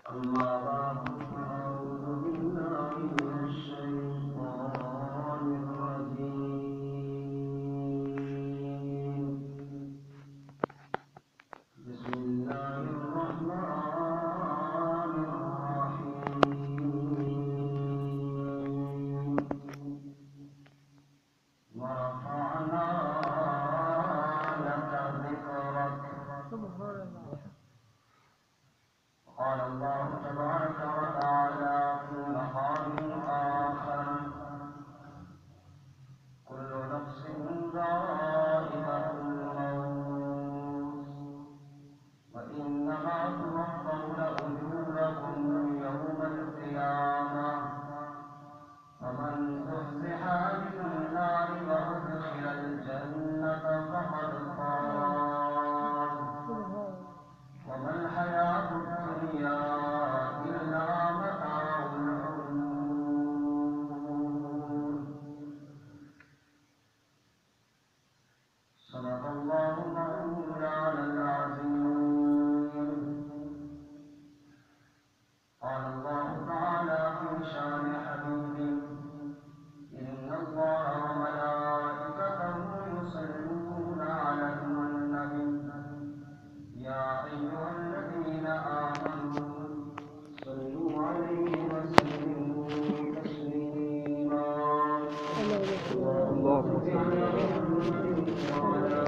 أما بعد فأعوذ بالله من الشيطان الرجيم. بسم الله الرحمن الرحيم. ورفعنا لك ذكرك. قال الله تبارك وتعالى في مقام آخر: كل نفس ذائقة الموت وإنما توفون أجوركم يوم القيامة فمن زحزح عن النار وأدخل الجنة فقد فاز وما الحياة الدنيا إلا متاع الغرور. صدق الله مولانا العظيم. قال الله تعالى في شان حبيبه: إن الله وملائكته يصلون على النبي يا أيها الذين آمنوا صلوا عليه وسلموا تسليما. اللهم صل على محمد وعلى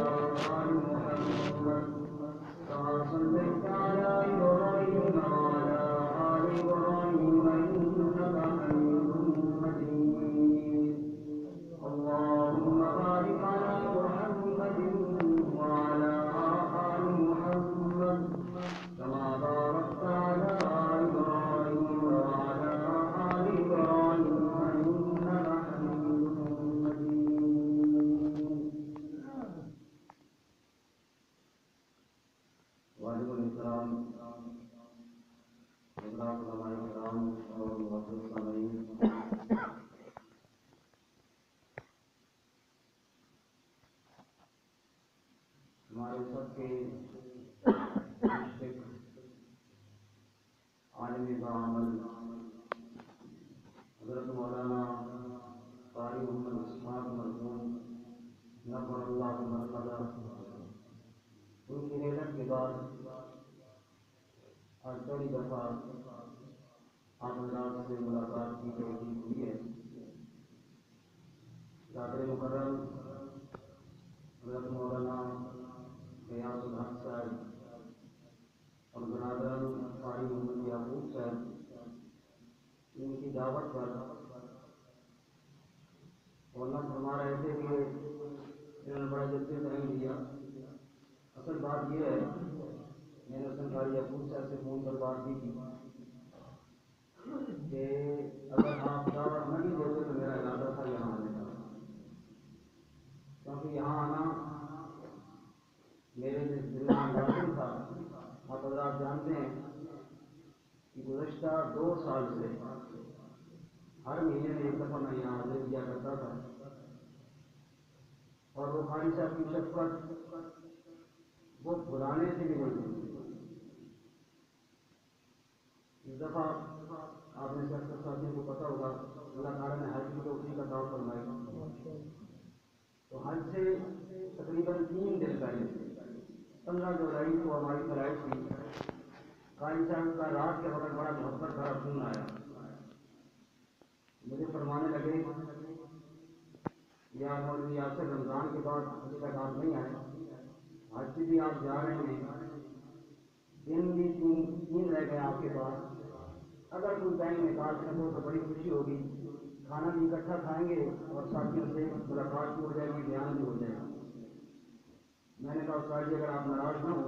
آل محمد كما صليت على إبراهيم وعلى آل إبراهيم إنك حميد مجيد. اللهم بارك على محمد وعلى آل محمد كما باركت على إبراهيم وعلى آل إبراهيم إنك حميد مجيد. وعليكم السلام حضرات علماء کرام اور معزز سامعین. ہمارے سب کے مشرق عالم بعمل حضرت مولانا قاری محمد اسحاق مرحوم نفر اللہ مرقدہ، ان کی رحلت کے بعد آج پہلی دفعہ آپ حضرات سے ملاقات کی توفیق ہوئی ہے. صدر مکرم حضرت مولانا غیاث الحق صاحب اور برادران قاری محمد یعقوب صاحب، ان کی دعوت پر مولانا فرما رہے تھے کہ انہوں نے بڑا جلدی ٹائم دیا. اصل بات یہ ہے، میں نے حسن قاری یعقوب صاحب سے فون پر بات کی تھی کہ اگر آپ دعوت نہ بھی دیتے تو میرا ارادہ تھا یہاں آنے کا، کیونکہ یہاں آنا میرے دل میں لازم تھا. آپ حضرات جانتے ہیں کہ گزشتہ 2 سال سے ہر مہینے میں ایک دفعہ میں یہاں حاضر کیا کرتا تھا، اور وہ قاری صاحب کی شفقت وہ بلانے سے بھی نہیں ہوتی. اس دفعہ آپ نے سب ساتھیوں کو پتہ ہوگا اللہ تعالیٰ نے حج کی توفیق کا دعوت فرمائی، تو حج سے تقریباً 3 دن پہلے 15 جولائی کو ہماری فلائٹ تھی. قاری صاحب کا رات کے وقت بڑا محبت بھرا فون آیا، مجھے فرمانے لگے یا مولوی یاسر رمضان کے بعد ابھی تک آپ نہیں آئے، حج سے بھی آپ جا رہے ہیں، دن بھی 3 رہ گئے آپ کے پاس، اگر کوئی ٹائم نکال سکو تو بڑی خوشی ہوگی. کھانا بھی اکٹھا کھائیں گے اور ساتھیوں سے ملاقات بھی ہو جائے گی، بیان بھی ہو جائے گا. میں نے کہا استاد جی اگر آپ ناراض نہ ہو،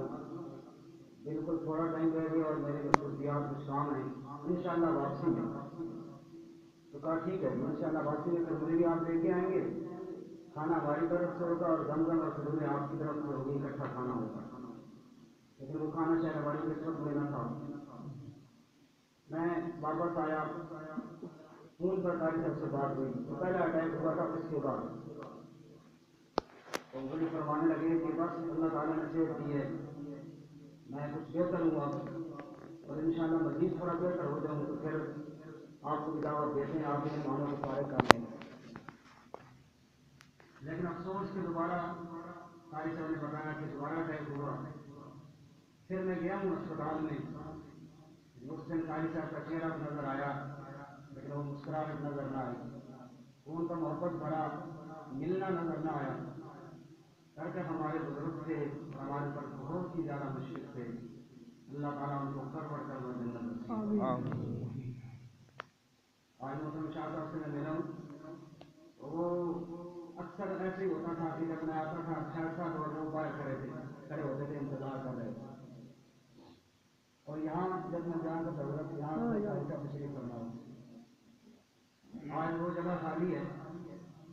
بالکل تھوڑا ٹائم رہ گیا اور میرے مصروفیات کچھ کام ہیں، انشاءاللہ واپسی میں. تو کہا ٹھیک ہے انشاءاللہ واپسی میں پھر مجھے بھی آپ لے کے آئیں گے. کھانا ہماری طرف سے ہوگا اور زمزم اور کھجوریں آپ کی طرف سے ہوگی، اکٹھا کھانا ہوگا. لیکن وہ کھانا شاید ہماری قسمت میں نہ تھا. میں واپس آیا، فون پر قاری صاحب سے بات ہوئی تو پہلا اٹیک ہوا تھا، اس کے بعد تو مجھے فرمانے لگے کہ بس اللہ تعالیٰ نے صحت دی ہے، میں کچھ بہتر ہوں اب اور انشاءاللہ مزید تھوڑا بہتر ہو جاؤں تو پھر آپ کو بھی دعوت دیتے ہیں، آپ ان معنوں کو فارغ کر لیں. لیکن افسوس کہ دوبارہ قاری صاحب نے بتایا کہ دوبارہ ٹیسٹ ہوا. پھر میں گیا ہوں اسپتال میں، اس دن قاری صاحب کا چہرہ نظر آیا لیکن وہ مسکراہٹ نظر نہ آئی، ان کا محبت بھرا ملنا نظر نہ آیا. کر کے ہمارے بزرگ تھے، ہمارے پر بہت ہی زیادہ مشرق تھے. اللہ تعالیٰ ان کو کر پڑھ کر وہ جنت نصیب فرمائے. آج محترم شاہ صاحب سے میں ملا ہوں، وہ اکثر ایسے ہی ہوتا تھا کہ جب میں آتا تھا 6 لوگ وہ باہر کھڑے ہوتے تھے، انتظار کر رہے تھے. اور یہاں جب میں جان کا ضرورت یہاں کا تشریف کرنا ہوں. آج وہ جگہ خالی ہے.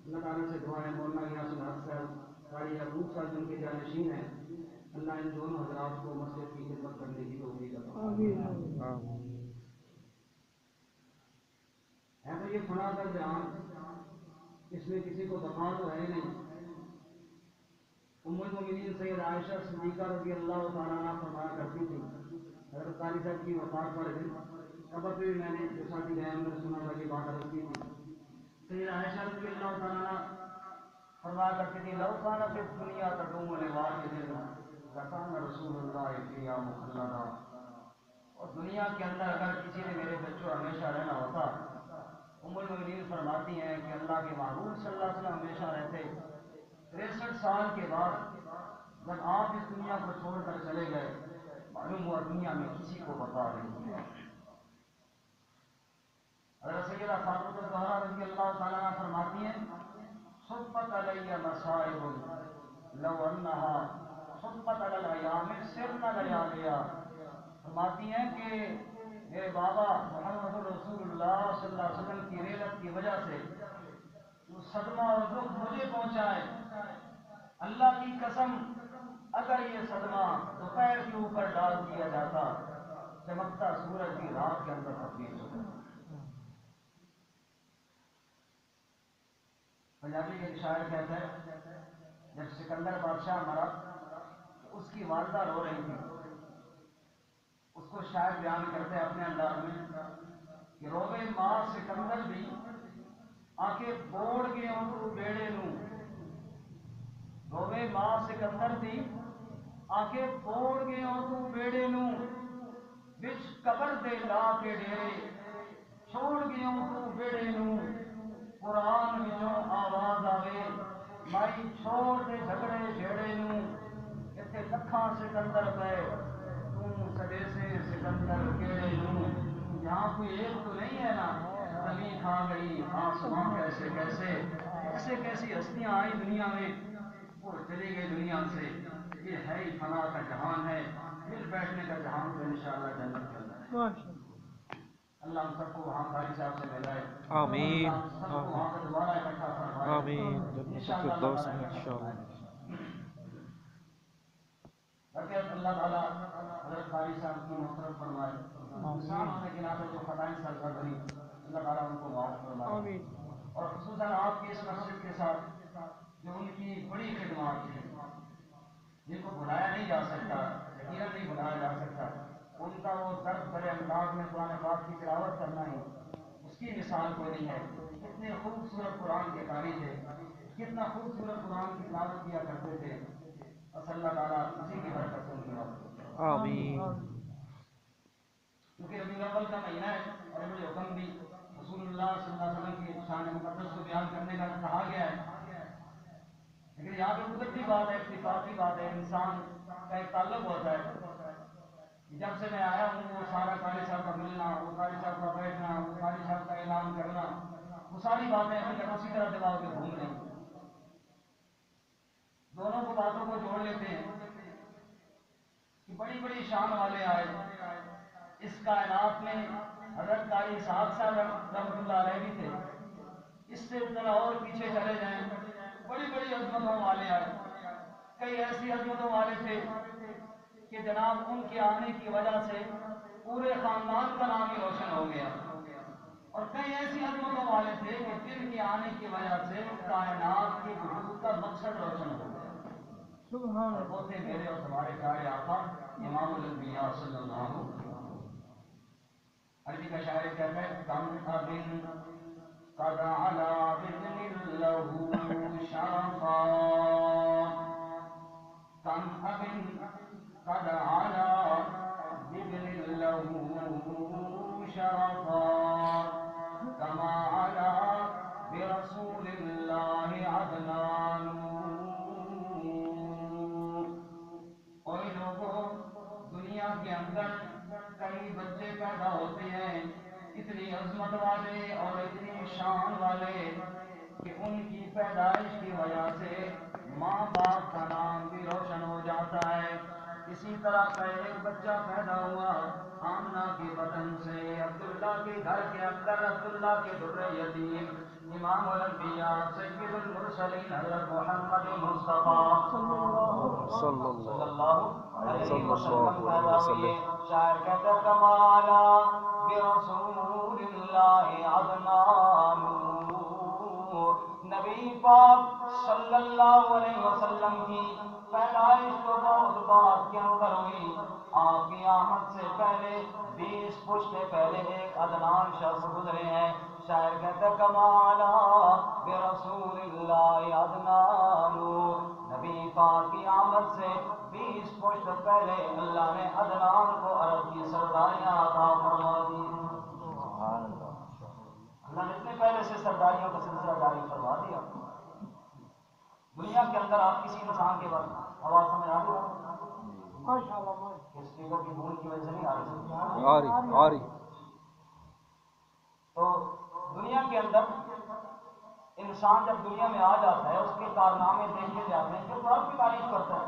اللہ تعالیٰ سے دعا ہے مولانا غیاث الحق صاحب قاری یعقوب صاحب جن کے جانشین ہیں، اللہ ان دونوں حضرات کو مسجد کی خدمت کرنے کی توفیق عطا فرمائے. ہے تو یہ فنا کا جہان، اس میں کسی کو بقا تو ہے نہیں. ام المؤمنین سید عائشہ صدیقہ رضی اللہ تعالیٰ عنہ فرمایا کرتی تھی، حضرت قاری صاحب کی وفات پر دن قبر پہ میں نے جو ساتھی بیان میں سنا تھا یہ بات عرض کی تھی. سید عائشہ رضی اللہ تعالیٰ عنہ فرمایا کرتی تھی لو کان فی الدنیا تدوم لواحد لکان رسول اللہ فیہا مخلدا. اور دنیا کے اندر اگر کسی نے میرے بچوں ہمیشہ رہنا ہوتا، ام المؤمنین فرماتی ہیں کہ اللہ کے محبوب صلی اللہ علیہ وسلم ہمیشہ رہتے. 63 سال کے بعد جب آپ اس دنیا کو چھوڑ کر چلے گئے، معلوم ہوا دنیا میں کسی کو بقا نہیں ہے. حضرت سیدہ فاطمہ الزہرا رضی اللہ تعالیٰ عنہ فرماتی ہیں صبت علی مصائب لو انہا صبت علی الایام سرنا لیالیا. فرماتی ہیں کہ میرے بابا محمد رسول اللہ صلی اللہ علیہ وسلم کی ریلت کی وجہ سے جو صدمہ اور دکھ مجھے پہنچا ہے، اللہ کی قسم اگر یہ صدمہ دوپہر کے اوپر ڈال دیا جاتا چمکتا سورج کی رات کے اندر تبدیل ہوتا. پنجابی کے شاعر کہتے ہیں جب سکندر بادشاہ مرا تو اس کی والدہ رو رہی تھی. اس کو شاعر بیان کرتے ہیں اپنے انداز میں کہ روے ماں سکندر بھی آکے بوڑ گئے تو بیڑے نو. روے ماں سکندر بھی آکے بوڑ گئے تو بیڑے نو. بچ قبر دے لا کے ڈیرے چھوڑ گئے تو بیڑے نو. قرآن وچوں آواز آوے مائی چھوڑ دے جھگڑے جھیڑے نو. اتنے لکھاں سکندر پہ تم سدے سے سکندر کیڑے نو. یہاں کوئی ایک تو نہیں ہے نا. زمین کھا گئی آسمان کیسے کیسے ایسے کیسی ہستیاں آئی دنیا میں وہ چلی گئی دنیا سے. یہ ہے ہی فنا کا جہان ہے، مل بیٹھنے کا جہان تو انشاءاللہ جنت کے اندر ہے. اللہ ہم سب کو وہاں قاری صاحب سے ملائے. آمین سب کو وہاں پہ دوبارہ اکٹھا فرمائے. آمین. جنت الفردوس میں انشاءاللہ. اللہ تعالیٰ حضرت قاری صاحب کی محترم فرمائے. انسان ہونے کے ناطے جو خطائیں سرزد بنی اللہ تعالیٰ ان کو معاف فرمائے. اور خصوصاً آپ کی اس مسجد کے ساتھ جو ان کی بڑی خدمات تھیں جن کو بھلایا نہیں جا سکتا، یقیناً نہیں بھلایا جا سکتا. ان کا وہ درد بھرے انداز میں قرآن پاک کی تلاوت کرنا ہی اس کی مثال کوئی نہیں ہے. کتنے خوبصورت قرآن کے قاری تھے، کتنا خوبصورت قرآن کی تلاوت کیا کرتے تھے. اور اللہ تعالیٰ اسی کی برکت سے ان کی مدد. آمین. کیونکہ ربیع الاول کا مہینہ ہے اور مجھے حکم بھی رسول اللہ صلی اللہ علیہ وسلم کی شان مقدس کو بیان کرنے کا کہا گیا ہے. لیکن یہاں پہ قدرتی بات ہے، اتفاقی بات ہے، انسان کا ایک تعلق ہوتا ہے. جب سے میں آیا ہوں وہ سارا قاری صاحب کا ملنا، وہ قاری صاحب کا بیٹھنا، وہ قاری صاحب کا اعلان کرنا، وہ ساری باتیں ابھی تک اسی طرح دماغ میں گھوم رہی ہیں. دونوں کو باتوں کو جوڑ لیتے ہیں کہ بڑی بڑی شان والے آئے اس کائنات میں. حضرت قاری اسحاق صاحب رحمۃ اللہ علیہ بھی تھے. اس سے ذرا اور پیچھے چلے جائیں بڑی بڑی عظمتوں والے آئے. کئی ایسی عظمتوں والے تھے کہ جناب ان کے آنے کی وجہ سے پورے خاندان کا نام ہی روشن ہو گیا. اور کئی ایسی عظمتوں والے تھے کہ جن کے آنے کی وجہ سے کائنات کے وجود کا مقصد روشن ہو گیا. اور وہ تھے میرے اور تمہارے پیارے آقا امام الانبیاء صلی اللہ علیہ وسلم عربی کا شاعر کہتا ہے کم ابن قد علا بابن له شرفا کم ابن قد علا بابن له شرفا كما علا برسول اللہ عدنان کوئی لوگوں دنیا کے اندر کئی بچے پیدا ہوتے ہیں اتنی عظمت والے اور اتنی شان والے کہ ان کی پیدائش کی وجہ سے ماں باپ کا نام بھی روشن ہو جاتا ہے. اسی طرح کا ایک بچہ پیدا ہوا آمنہ کے بطن سے عبداللہ کے گھر کے اندر عبداللہ کے در یتیم امام الانبیاء سید المرسلین حضرت محمد مصطفیٰ صلی اللہ علیہ وسلم پیدا ہوئے. شاعر کہتا کمالا برسول اللہ عدنان نبی پاک صلی اللہ علیہ وسلم کی پیدائش تو بہت بعد کے اندر ہوئی. آپ کی آمد سے پہلے 20 پشتے پہلے ایک عدنان شخص گزرے ہیں. شاعر کہتے کمالا برسول اللہ عدنان نبی پاک کی آمد سے 20 پشت پہلے اللہ نے عدنان کو عرب کی سرداریاں عطا فرما دی. اللہ نے اتنے پہلے سے سرداریوں کا سلسلہ جاری فرما دیا. دنیا کے اندر آپ کسی انسان کے وقت آواز سمجھ آ رہی اس کی بھول کی وجہ سے نہیں آ رہی تو دنیا کے اندر انسان جب دنیا میں آ جاتا ہے اس کے کارنامے دیکھے جاتے ہیں جو بہت کی تعریف کرتا ہے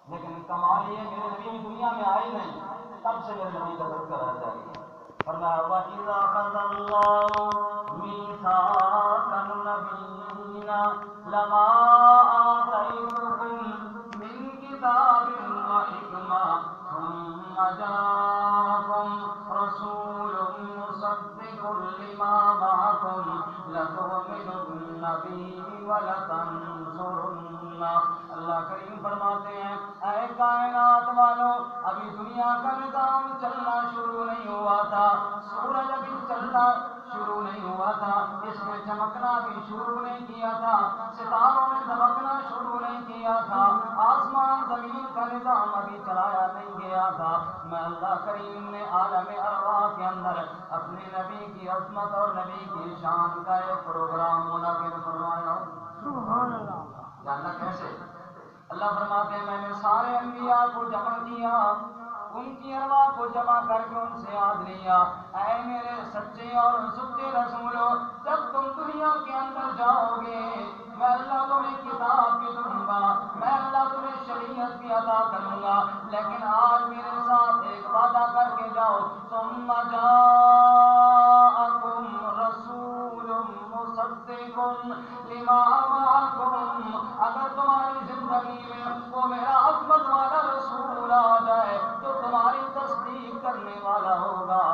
لیکن کمال یہ میرے نبی دنیا میں آئے نہیں تب سے میرے نبی کا تذکرہ جاری ہے. فرمایا وَإِذَا أَخَذَ اللَّهُ مِيثَاقَ النَّبِيِّينَ لَمَا آتَيْتُكُم مِّن كِتَابٍ وَحِكْمَةٍ ثُمَّ جَاءَكُمْ رَسُولٌ مُّصَدِّقٌ لِّمَا مَعَكُمْ لَتُؤْمِنُنَّ بِهِ وَلَتَنصُرُنَّهُ. اللہ کریم فرماتے ہیں اے کائنات والو ابھی دنیا کا نظام چلنا شروع نہیں ہوا تھا. سورج ابھی چلنا شروع نہیں ہوا تھا. اس نے چمکنا بھی شروع نہیں کیا تھا. ستاروں نے دمکنا شروع نہیں کیا تھا. آسمان زمین کا نظام ابھی چلایا نہیں گیا تھا. میں اللہ کریم نے عالم ارواح کے اندر اپنے نبی کی عظمت اور نبی کی شان کا ایک پروگرام منعقد فرمایا. سبحان اللہ. جاننا کیسے؟ اللہ فرماتے ہیں میں نے سارے انبیاء کو جمع کیا ان کی ارواح کو جمع کر کے ان سے یاد لیا اے میرے سچے اور سچے رسولوں جب تم دنیا کے اندر جاؤ گے میں اللہ تمہیں کتاب بھی دوں گا میں اللہ تمہیں شریعت بھی عطا کروں گا لیکن آج میرے ساتھ ایک وعدہ کر کے جاؤ ثم جاءکم رسول مصدق لما معکم. اگر تمہاری زندگی میں وہ میرا عظمت والا رسول آ جائے تو تمہاری تصدیق کرنے والا ہوگا.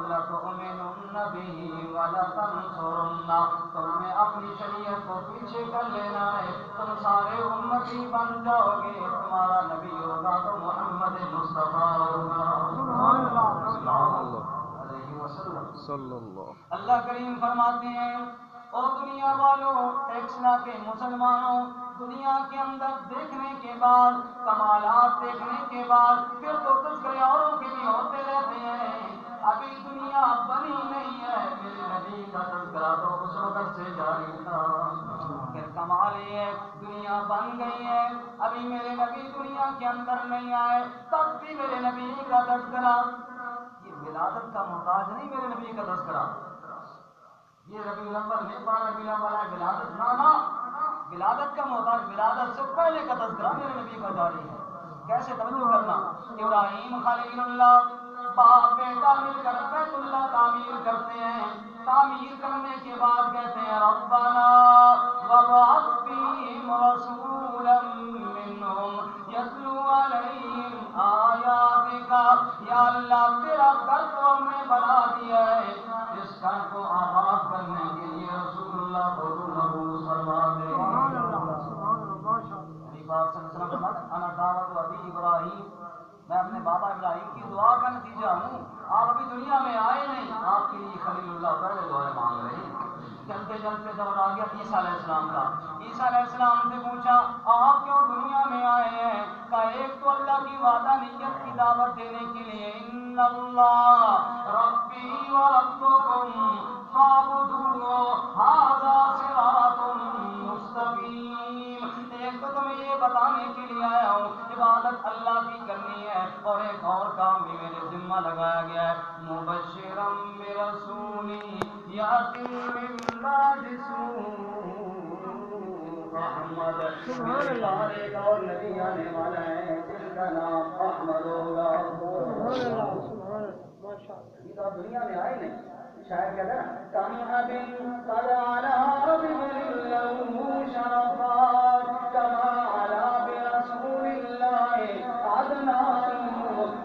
لَتُؤْمِنُنَّ بِهِ وَلَتَنصُرُنَّهُ. تم نے اپنی شریعت کو پیچھے کر لینا ہے. تم سارے امتی بن جاؤ گے. تمہارا نبی ہوگا تو محمد مصطفیٰ ہوگا. سبحان اللہ علیہ وسلم. اللہ کریم فرماتے ہیں او دنیا والوں ٹیکسلا کے مسلمانوں دنیا کے اندر دیکھنے کے بعد کمالات دیکھنے کے بعد پھر تو تذکرے اوروں کے بھی ہوتے رہتے ہیں. ابھی دنیا بنی نہیں ہے میرے نبی کا تذکرہ تو اس وقت سے جاری تھا. پھر کمال یہ ہے دنیا بن گئی ہے ابھی میرے نبی دنیا کے اندر نہیں آئے تب بھی میرے نبی کا تذکرہ. یہ ولادت کا محتاج نہیں میرے نبی کا تذکرہ. یہ ربیع الاول نہیں پڑا ربیع الاول ہے ولادت نانا ولادت کا محتاج ولادت سے پہلے کا تذکرہ میرے نبی کا جاری ہے. کیسے توجہ کرنا ابراہیم خلیل اللہ باپ بیٹا مل کر بیت اللہ تعمیر کرتے ہیں. تعمیر کرنے کے بعد کہتے ہیں ربنا وابعث فیہم رسولا منہم یتلو علیہم آیاتک. یا اللہ تیرا گھر تو ہم نے بنا دیا ہے اس گھر کو آباد کرنے کے لیے رسول اللہ کو تو مبعوث فرما دے. نبی پاک صلی اللہ علیہ وسلم انا دعوت ابی ابراہیم میں اپنے بابا ابراہیم کی دعا کا نتیجہ ہوں. آپ ابھی دنیا میں آئے نہیں, آپ کے لیے خلیل اللہ پہلے دعائیں مانگ رہے ہیں. چلتے چلتے دور آ گیا عیسیٰ علیہ السلام کا. عیسیٰ علیہ السلام سے پوچھا آپ کیوں دنیا میں آئے ہیں؟ کہا ایک تو اللہ کی وحدانیت کی دعوت دینے کے لیے, ان اللہ ربی و ربکم فاعبدوہ ھذا صراط مستقیم. ایک تو تمہیں یہ بتانے کے لیے آیا ہوں عبادت اللہ کی کرنی ہے, اور ایک اور کام بھی میرے ذمہ لگایا گیا ہے, مبشرا برسول یاتی من بعد اسمہ احمد. میرے بعد ایک اور نبی آنے والا ہے جس کا نام احمد ہوگا. یہ تو دنیا میں آئے نہیں. شاید کہتا ہے کم ابن قد علا بمن له شرفات کما علا برسول اللہ عدنان.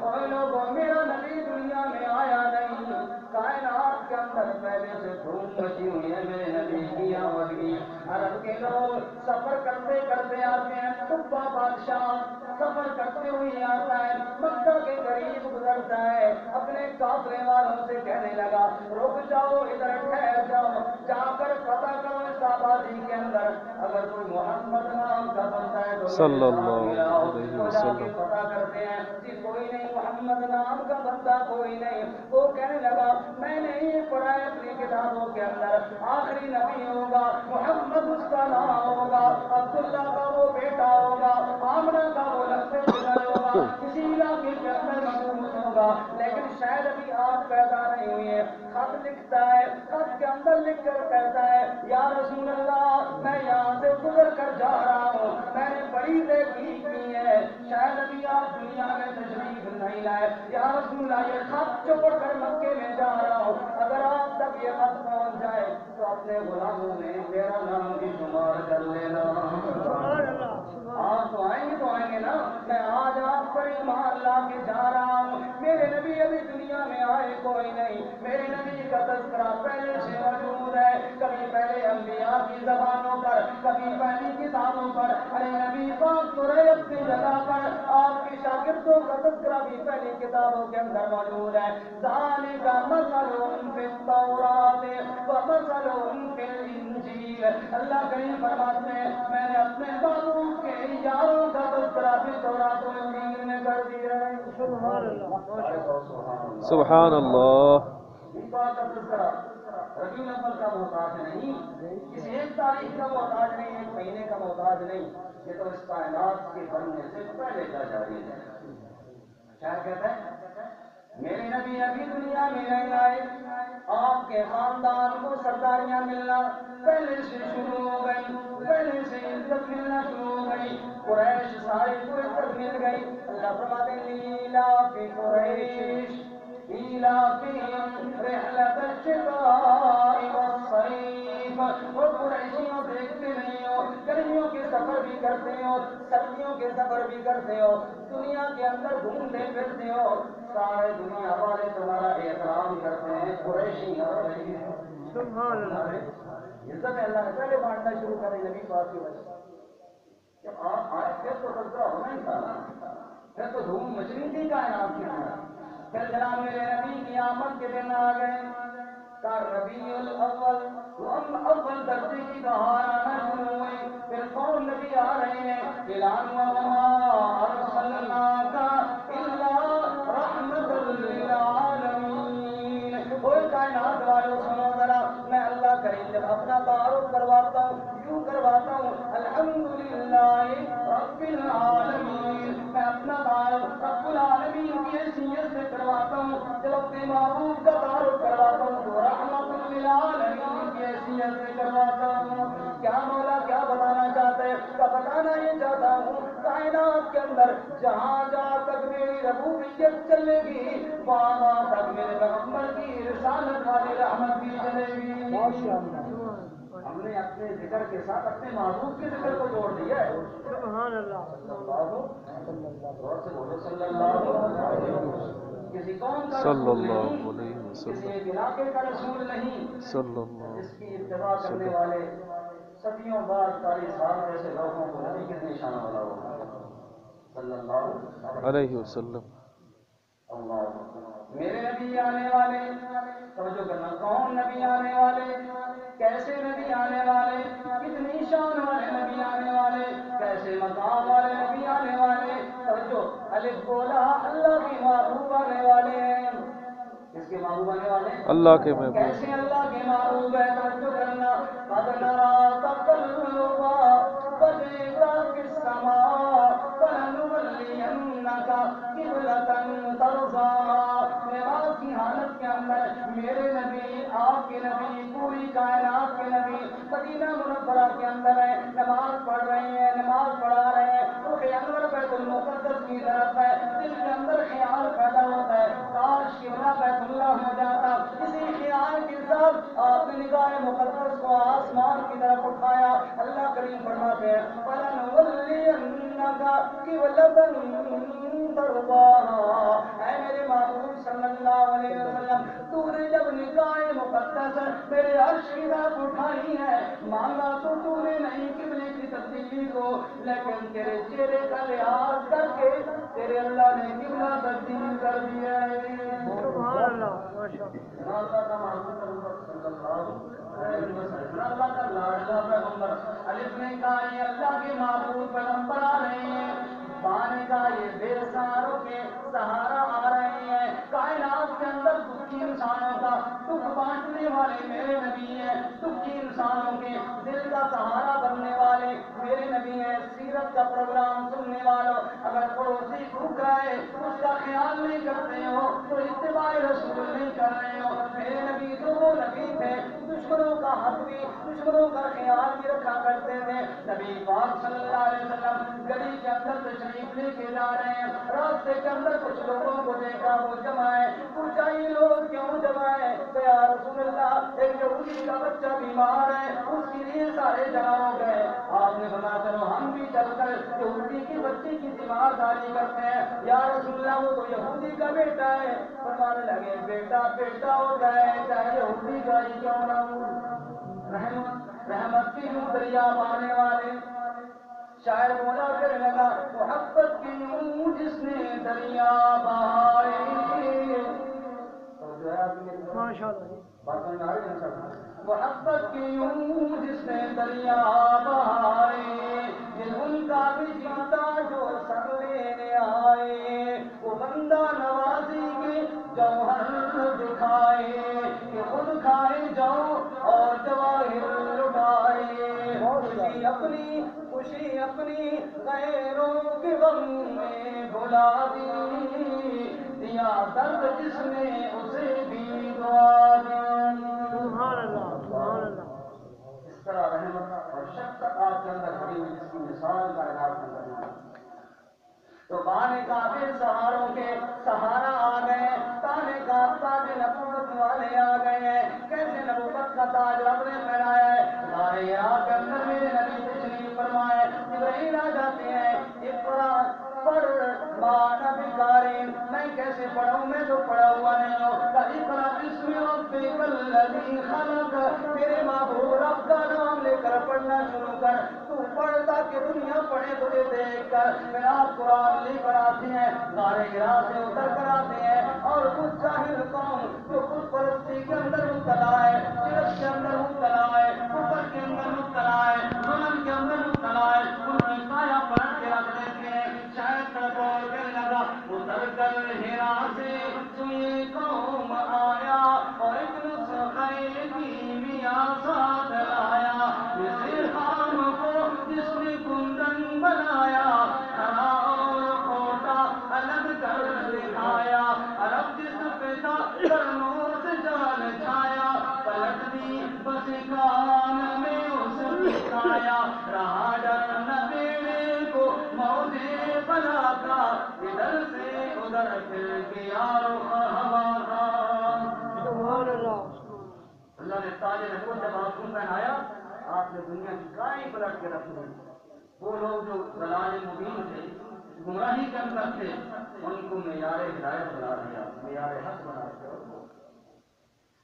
اور لوگوں میرا نبی دنیا میں آیا نہیں, کائنات کے اندر پہلے سے دھوم مچی ہوئی ہے میرے نبی کی آمد کی. عرب کے لوگ سفر کرتے کرتے آتے ہیں, قبا بادشاہ سفر کرتے ہوئے آتا ہے, مکہ کے قریب گزرتا ہے, اپنے قافلے والوں سے کہنے لگا رک جاؤ, ادھر ٹھہر جاؤ, جا کر پتہ کرو اس آبادی کے اندر اگر کوئی محمد نام کا بنتا ہے تو صلی اللہ علیہ تو جا کے وسلم. پتہ کرتے ہیں کہ کوئی نہیں, محمد نام کا بندہ کوئی نہیں. وہ کہنے لگا میں نے یہ پڑھا ہے اپنی کتابوں کے اندر آخری نبی ہوگا, محمد اس کا نام ہوگا, عبداللہ کا وہ بیٹا ہوگا, آمنہ کا وہ لفظ ہوگا, کسی علاقے کے اندر مقبول ہوگا, لیکن شاید ابھی آج پیدا نہیں ہوئی ہے. خط لکھتا ہے, خط کے اندر لکھ کر کہتا ہے یا رسول اللہ میں یہاں سے گزر کر جا رہا ہوں, میں نے بڑی تحقیق کی ہے, شاید ابھی آپ دنیا میں تشریف نہیں لائے. یا رسول اللہ یہ خط چھوڑ کر مکے میں جا رہا ہوں, اگر آپ تک یہ خط پہنچ جائے تو اپنے غلاموں میں میرا نام بھی شمار کر لینا. آپ تو آئیں گے نا, میں آج آپ پر ایمان لا کے جا رہا ہوں. میرے نبی ابھی دنیا میں آئے کوئی نہیں, میرے نبی کا تذکرہ پہلے سے موجود ہے, کبھی پہلے انبیاء کی زبانوں پر, کبھی پہلی کتابوں پر. ارے نبی پاک تو رہے اپنی جگہ پر, آپ کی شاگردوں کا تذکرہ بھی پہلی کتابوں کے اندر موجود ہے. ذالک مثلهم فی التوراۃ ومثلهم فی الانجیل. اللہ کریم فرماتے ہیں میں نے اپنے بابو کے یاروں کا تذکرہ بھی تورات و انجیل میں کر دیا ہے. سبحان اللہ, سبحان اللہ. ربیع الاول کا محتاج نہیں, کسی ایک تاریخ کا محتاج نہیں, ایک مہینے کا محتاج نہیں, یہ تو اس کائنات کے بننے سے پہلے کا جاری ہے. کیا کہتا ہے میرے نبی ابھی دنیا میں نہیں آئے, آپ کے خاندان کو سرداریاں ملنا پہلے سے شروع ہو گئی, پہلے سے عزت ملنا شروع ہو گئی. قریش سارے کو عزت مل گئی. اللہ فرماتے ہیں لیلا فی قریش ایلافہم رحلۃ الشتاء والصیف. وہ قریشیوں دیکھتے نہیں ہو, گرمیوں کے سفر بھی کرتے ہو, سردیوں کے سفر بھی کرتے ہو, دنیا کے اندر گھومتے پھرتے ہو, سارے دنیا والے تمہارا احترام کرتے ہیں. قریشی سبحان اللہ, عزت اللہ نے پہلے بانٹنا شروع کرے نبی پاک کی وجہ سے. جب آپ آئے پھر تو تذکرہ ہونا ہی تھا, پھر تو دھوم مچنی تھی کائنات کے اندر. پھر جناب میرے نبی کی آمد کے دن آ گئے, کا ربیع الاول, ہم اول درجے کی بہار آنا شروع ہوئی. پھر کون نبی آ رہے ہیں, اعلان ہوا وما ارسلناک الا رحمۃ للعالمین. کوئی کائنات والوں سنو ذرا, میں اللہ کریم جب اپنا تعارف کرواتا ہوں یوں کرواتا ہوں الحمدللہ رب العالمین. میں اپنا تعارف رب العالمین کی حیثیت سے کرواتا ہوں, جب اپنے محبوب کا تعارف کرواتا ہوں تو رحمت للعالمین کی حیثیت سے کرواتا ہوں. کیا مولا کیا بتانا چاہتے ہیں؟ کیا بتانا یہ چاہتا ہوں کائنات کے اندر جہاں جہاں تک میری ربوبیت چلے گی وہاں تک میرے پیغمبر کی رسالت والی رحمت بھی چلے گی. ہم نے اپنے ذکر کے ساتھ اپنے محبوب کے ذکر کو جوڑ دیا ہے. سبحان اللہ, صلی اللہ علیہ وسلم. کسی قوم کا رسول نہیں, کسی ایک علاقے کا رسول نہیں, جس کی اتباع کرنے والے صدیوں بعد 40 سال جیسے لوگوں کو نبی کتنے شان والا ہوگا. صلی اللہ علیہ وسلم. اللہ میرے نبی آنے والے توجہ کرنا کون نبی آنے والے کیسے نبی آنے والے کتنی شان والے نبی آنے والے کیسے مقام والے نبی آنے والے توجہ الف بولا اللہ کی محبوب آنے والے ہیں کس کے محبوب آنے والے ہیں اللہ کے محبوب. کیسے اللہ کے محبوب ہے توجہ کرنا قد نرا تقلبا وجهك في السماء فلنولينك قبلة ترضاها نماز کی حالت کے اندر میرے نبی آپ کے نبی پوری کائنات کے نبی مدینہ منورہ کے اندر ہے نماز پڑھ رہے ہیں نماز پڑھا رہے ہیں رخ انور بیت المقدس کی طرف ہے دل کے اندر خیال پیدا ہوتا ہے کاش قبلہ بیت اللہ ہو جاتا اسی خیال کے ساتھ آپ نے نگاہ مقدس کو آسمان کی طرف اٹھایا اللہ کریم فرماتے ہیں فَلَنُوَلِّيَنَّكَ قِبْلَةً تَرْضَاهَا اے میرے محبوب صلی اللہ علیہ وسلم تو نے جب نگاہ مقدس میرے عرش کی طرف اٹھائی ہے مانگا تو نے نہیں قبلے کی تبدیلی کو لیکن تیرے چہرے کا لحاظ کر کے تیرے اللہ نے قبلہ تبدیل کر دیا ہے سبحان اللہ ماشاءاللہ اللہ کا محبوب صلی اللہ کا لاڈلا پیغمبر الف نے کہا یہ اللہ کے معبود پیغمبر آ رہے ہیں بانے کا یہ بے سہاروں کے سہارا آ رہے ہیں کائنات کے اندر دکھی انسانوں کا دکھ بانٹنے والے میرے نبی ہیں دکھی انسانوں کے دل کا سہارا بننے والے میرے نبی ہیں سیرت کا پروگرام سننے والوں اگر پڑوسی بھوک رہے اس کا خیال نہیں کرتے ہو تو اتباع رسول نہیں کر رہے ہو میرے نبی تو وہ نبی تھے دشمنوں کا حق بھی دشمنوں کا خیال بھی رکھا کرتے تھے نبی پاک صلی اللہ علیہ وسلم گلی کے اندر تشریف لے کے جا رہے ہیں راستے کے اندر کچھ لوگوں کو دیکھا وہ جمع ہے پوچھا یہ لوگ کیوں جمع ہے تو یا رسول اللہ ایک یہودی کا بچہ بیمار ہے اس کے لیے سارے جمع ہو گئے آپ نے بنا چلو ہم بھی چل کر یہودی کی بچے کی ذمہ داری کرتے ہیں یا رسول اللہ وہ تو یہودی کا بیٹا ہے فرمانے لگے بیٹا بیٹا ہوتا ہے چاہے یہودی کا ہی کیوں نہ ہو رحمت کی یوں دریا پانے والے شاعر بولا کر لگا محبت کی یوں جس نے دریا بہائے محبت کی یوں جس نے دریا بہائے دل ان کا بھی جیتا جو سب لینے آئے وہ بندہ نوازی کے جوہر دکھائے کہ خود کھائے جاؤ اور جواہر لٹائے خوشی اپنی غیروں کے غم میں بھلا دی دیا درد جس نے اسے بھی دعا دی سبحان اللہ اس طرح رحمت اور شفقت آپ کے اندر کھڑی ہوئی جس کی مثال کا اعلان کرنا تو بانے کا بے سہاروں کے سہارا آ گئے تانے کا تاج نبوت والے آ گئے ہیں کیسے نبوت کا تاج رب نے پہنایا ہے غار ہرا کے اندر میرے نبی تشریف فرمائے جبرائیل آ جاتے ہیں اقرا پڑھ مانا بکارین میں کیسے پڑھوں میں تو پڑھا ہوا نہیں ہوں اقرا بسم ربک الذی خلق میرے محبوب رب کا نام لے کر پڑھنا شروع کر تو پڑھ تاکہ دنیا پڑھے تجھے دیکھ کر پھر آپ قرآن لے کر آتے ہیں غار ہرا سے اتر کر آتے ہیں اور کچھ جاہل قوم جو خود پرستی کے اندر مبتلا ہے شرک کے اندر مبتلا ہے کفر کے اندر مبتلا ہے ظلم کے اندر مبتلا ہے ان کی سایہ پلٹ کے رکھ دیتے ہیں شاید بول کر لگا اتر کر ہرا سے سوئی قوم آیا اور ایک نسخے کی میاں ساتھ لایا اس خام کو جس نے کندن بنایا ہرا اور کھوٹا الگ کر دکھایا عرب جس پہ تھا کرنوں سے جال چھایا پلٹ دی بس کان میں اس دکھایا رہا ڈر نہ بیڑے کو موجے بلا کا ادھر سے ادھر پھر گیا رخ ہوا کا سبحان اللہ نے تاج نبوت جب آپ کو پہنایا آپ نے دنیا کی کائی پلٹ کے رکھ دی وہ لوگ جو ضلال مبین تھے گمراہی کے اندر تھے ان کو معیار ہدایت بنا دیا معیار حق بنا دیا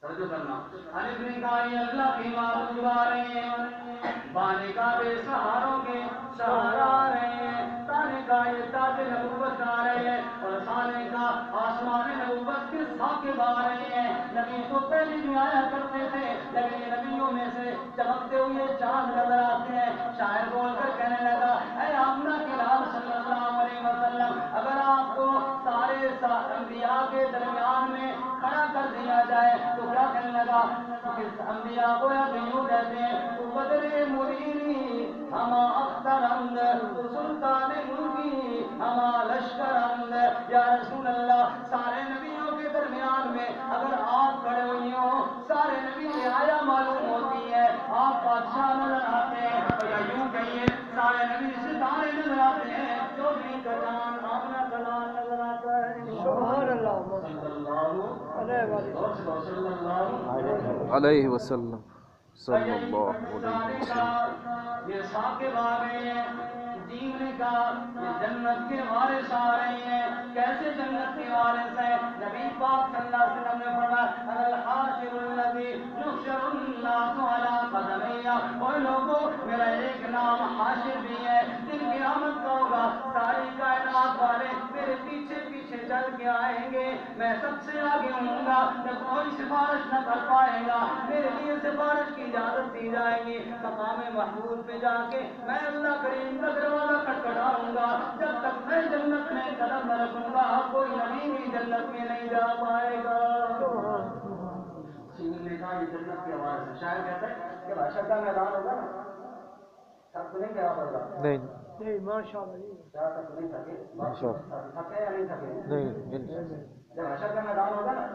توجہ کرنا الف نے کہا یہ اللہ کی معبود آ رہے ہیں بانے کا بے سہاروں کے سہارا آ رہے ہیں خانے کا یہ تاج نبوت آ رہے ہیں اور خانے کا آسمان نبوت کے ساقب آ رہے ہیں. نبی تو پہلے بھی آیا کرتے تھے لیکن یہ نبیوں میں سے چمکتے ہوئے چاند نظر آتے ہیں. شاعر بول کر کہنے لگا اے آمنہ کے لال صلی اللہ علیہ وسلم اگر آپ کو سارے انبیاء کے درمیان میں کھڑا کر دیا جائے تو کیا کہنے لگا؟ انبیاء کو یا یوں کہتے ہیں تو بدر منیری ہما اخترند تو سلطان ملکی ہما لشکرند. یا رسول اللہ سارے نبیوں کے درمیان میں اگر آپ کھڑے ہوئی ہوں سارے نبی سے آیا معلوم ہوتی ہے آپ بادشاہ نظر آتے ہیں یا یوں کہیے سارے نبی ستارے نظر آتے ہیں. چودھری کا جان آمنہ کا لال نظر آتا ہے. سبحان اللہ علیہ وسلم صلی اللہ علیہ وسلم. یہ ساقب آ رہے ہیں جینے کا یہ جنت کے وارث آ رہے ہیں. کیسے جنت کے وارث ہیں؟ نبی پاک صلی اللہ علیہ وسلم نے فرمایا الحاشر الذی یحشر الناس علی قدمیہ. اور لوگوں میرا ایک نام حاشر بھی ہے. دن قیامت کا ہوگا ساری کائنات والے میرے پیچھے پیچھے چل کے آئیں گے. میں سب سے آگے ہوں گا تو کوئی سفارش نہ کر پائے گا. میرے لیے سفارش کی اجازت دی جائے گی. مقام محمود پہ جا کے میں اللہ کریم کا دروازہ کھٹکھٹاؤں گا. جب تک میں جنت میں قدم نہ رکھوں گا کوئی نبی بھی جنت میں نہیں جا پائے گا. نے کہا یہ جنت کی آواز ہے. شاعر کہتا ہے کہ بادشاہ کا میدان ہوگا نا سب کو نہیں کہا پڑ رہا نہیں ماشاء اللہ کیا تک نہیں تھکے تھکے یا نہیں تھکے نہیں. جب حشر کا میدان ہوگا نا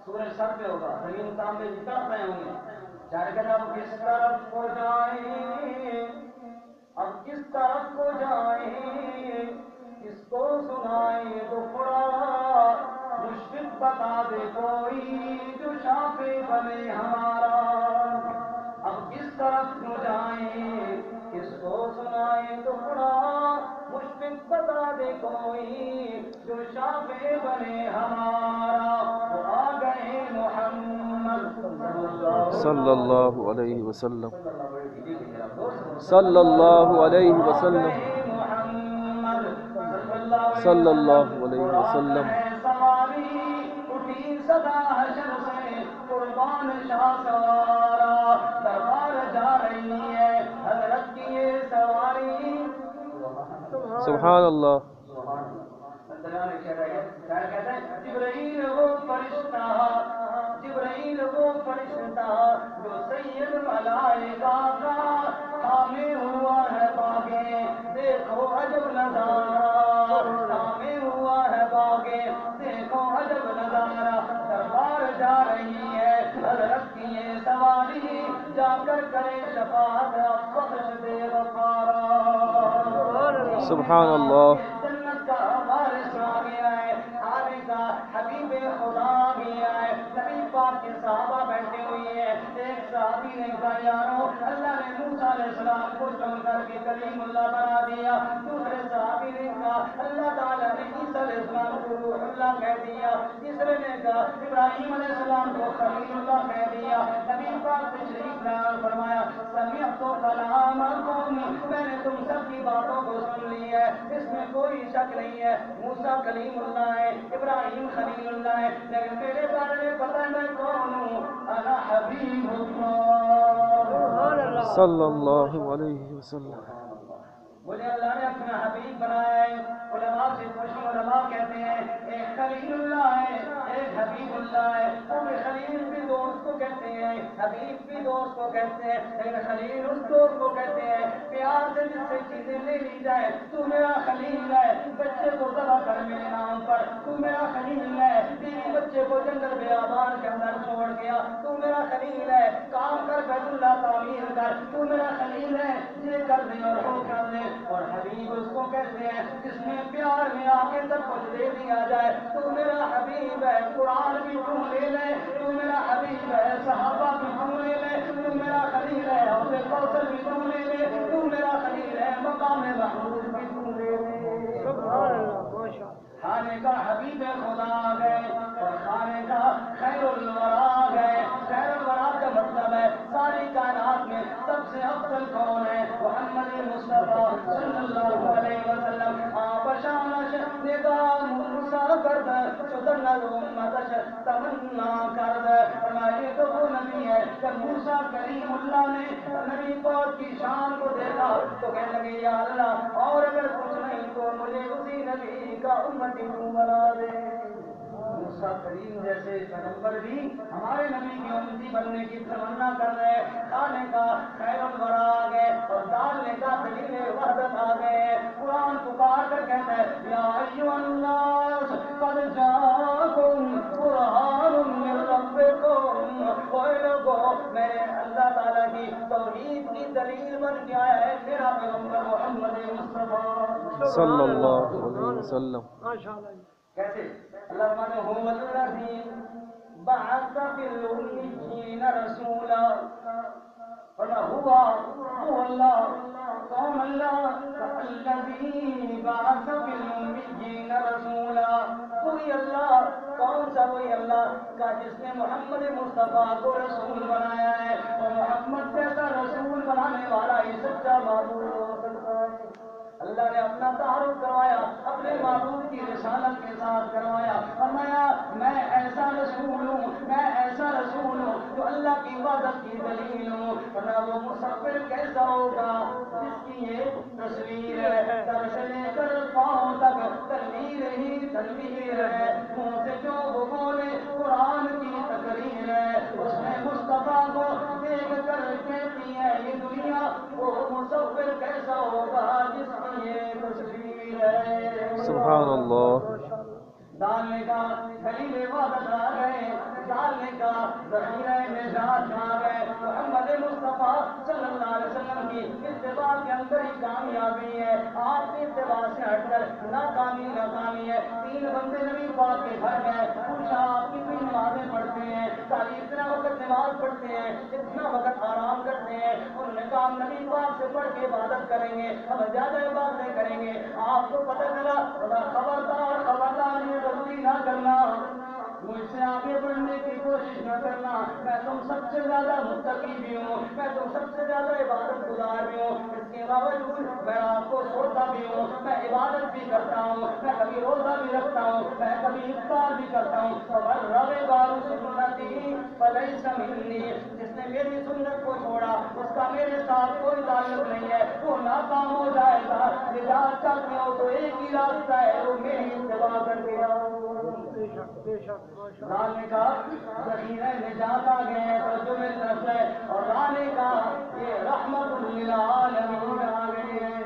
سورج سر پہ ہوگا زمین تانبے بھی تڑپ رہے ہوں گے. شاعر کہتا اب کس طرف کو جائیں اب کس طرف کو جائیں کس کو سنائیں دکھڑا مشفق بتا دے کوئی جو شافع بنے ہمارا. اب کس طرف کو جائیں کس کو سنائیں دکھڑا مشفق بتا دے کوئی جو شافع بنے ہمارا. وہ آ گئے محمد صلی اللہ علیہ وسلم صلی اللہ علیہ وسلم صلی اللہ علیہ وسلم. سواری اٹھی صدا حشر سے قربان شاہ سوارا. دربار جا رہی ہے حضرت کی یہ سواری. سبحان اللہ. جبرائیل وہ فرشتہ جبرائیل وہ فرشتہ جو سید ملائکہ کا تھامے ہوا ہے باغے دیکھو عجب نظارہ. تھامے ہوا ہے باغے دیکھو عجب نظارہ. دربار جا رہی ہے حضرت کی یہ سواری جا کر کرے شفاعت بخش دے غفارا. سبحان اللہ. جنت کا وارث آ گیا ہے. آنے کا حبیب خدا آ گیا ہے. نبی پاک کے صحابہ بیٹھے ہوئے ہیں. ایک صحابی نے کہا یارو اللہ نے موسیٰ علیہ السلام کو چن کر کے کلیم اللہ بنا دیا. دوسرے صحابی نے کہا اللہ تعالیٰ نے عیسیٰ علیہ السلام کو روح اللہ کہہ دیا. تیسرے نے کہا ابراہیم علیہ السلام کو خلیل اللہ کہہ دیا. نبی پاک نے شریف بیان فرمایا سمیعت کلامکم میں نے تم سب کی باتوں کو سن لی ہے اس میں کوئی شک نہیں ہے. موسیٰ کلیم اللہ ہے ابراہیم خلیل اللہ ہے لیکن میرے بارے میں پتہ ہے میں کون ہوں. انا حبیب اللہ صلی اللہ علیہ وسلم. مجھے اللہ نے اپنا حبیب بنایا ہے. علماء سے پوچھیں علماء کہتے ہیں ایک خلیل اللہ ہے ایک حبیب اللہ ہے. وہ بھی خلیل بھی دوست کو کہتے ہیں حبیب بھی دوست کو کہتے ہیں لیکن خلیل اس دوست کو کہتے ہیں پیار سے جس سے چیزیں لے لی جائے. تو میرا خلیل ہے بچے کو ذبح کر میرے نام پر. تو میرا خلیل ہے بیوی بچے کو جنگل بیابان کے اندر چھوڑ گیا. تو میرا خلیل ہے کام کر بیت اللہ تعمیر کر. تو میرا خلیل ہے یہ کر دے اور وہ کر دے. اور حبیب اس کو کہتے ہیں جس میں پیار میں آ کے سب کچھ دے دیا جائے. تو میرا حبیب ہے قرآن بھی تو لے لے. تو میرا حبیب ہے صحابہ بھی تو لے لے. تو میرا خلیل ہے حوض کوثر بھی تو لے لے. تو میرا خلیل ہے مقام محمود بھی تو لے لے. سبحان اللہ ماشاء اللہ. کھانے کا حبیب خدا آ گئے اور کھانے کا خیر الورا آ گئے. خیر الورا کا مطلب ہے ساری کائنات میں سب سے افضل کون ہے؟ محمد مصطفیٰ صلی اللہ علیہ وسلم. شانش نگاہ موسیٰ کرد شدن الامتش تمنا کرد. فرمائے تو وہ نبی ہے کہ موسیٰ کریم اللہ نے نبی پاک کی شان کو دیکھا تو کہنے لگے یا اللہ اور اگر کچھ نہیں تو مجھے اسی نبی کا امتی بنا دے. موسیٰ کریم جیسے پیغمبر بھی ہمارے نبی کی امتی بننے کی تمنا کر رہے. کھانے کا خیر الورا آ گئے اور ڈالنے کا دلیل وحدت آ گئے. قرآن پکار کر کہتا ہے یا ایھا الناس قد جاءکم قرآن من ربکم. اے لوگوں میں اللہ تعالیٰ کی توحید کی دلیل بن گیا ہے میرا پیغمبر محمد مصطفیٰ صلی اللہ علیہ وسلم. ماشاءاللہ. کیسے اللہ فرماتے ہیں هو الذی بعث فی الأمیین رسولا. فرمایا هو اللہ کون اللہ الذی بعث فی الأمیین رسولا. وہی اللہ کون سا وہی اللہ کا جس نے محمد مصطفیٰ کو رسول بنایا ہے. اور محمد جیسا رسول بنانے والا ہی سچا معبود ہو سکتا ہے. اللہ نے اپنا تعارف کروایا اپنے معبود کی رسالت کے ساتھ کروایا. فرمایا میں ایسا رسول ہوں میں ایسا رسول ہوں جو اللہ کی عبادت کی دلیل ہوں. فرمایا وہ مصور کیسا ہوگا جس کی یہ تصویر ہے سر سے لے کر پاؤں تک تنویر ہی تنویر ہے. منہ سے جو وہ بولے قرآن کی تقریر ہے. اس نے مصطفیٰ کو دیکھ کر کہتی ہے یہ دنیا وہ مصور کیسا ہوگا جس کی یہ تصویر ہے. سبحان اللہ. ڈالنے کا خلیل وعدت آ گئے ڈالنے کا ذخیرہ نجات آ گئے. محمد مصطفیٰ صلی اللہ علیہ وسلم کی اتباع کے اندر ہی کامیابی ہے. آپ کی اتباع سے ہٹ کر ناکامی ہے. 3 بندے نبی پاک کے گھر گئے پوچھا آپ کتنی نمازیں پڑھتے ہیں. ساری اتنا وقت نماز پڑھتے ہیں اتنا وقت آرام کرتے ہیں. انہوں نے کہا نبی پاک سے پڑھ کے عبادت کریں گے ہم زیادہ عبادتیں کریں گے. آپ کو پتہ چلا خبردار یہ غلطی نہ کرنا مجھ سے آگے بڑھنے کی کوشش نہ کرنا. میں تم سب سے زیادہ متقی بھی ہوں میں تم سب سے زیادہ عبادت گزار بھی ہوں. اس کے باوجود میں آپ کو سوتا بھی ہوں میں عبادت بھی کرتا ہوں میں کبھی روزہ بھی رکھتا ہوں میں کبھی افطار بھی کرتا ہوں. اور ربے بارو سنتی فلیس منی. جس نے میری سنت کو چھوڑا اس کا میرے ساتھ کوئی تعلق نہیں ہے وہ ناکام ہو جائے گا. نجات چاہتے ہو تو ایک ہی راستہ ہے وہ میری اتباع کر کے آؤ. ڈالنے کا ذخیرہ نجات آ گئے ہیں تو جو میری طرف ہے اور ڈالنے کا یہ رحمت للعالمین آ گئے ہیں.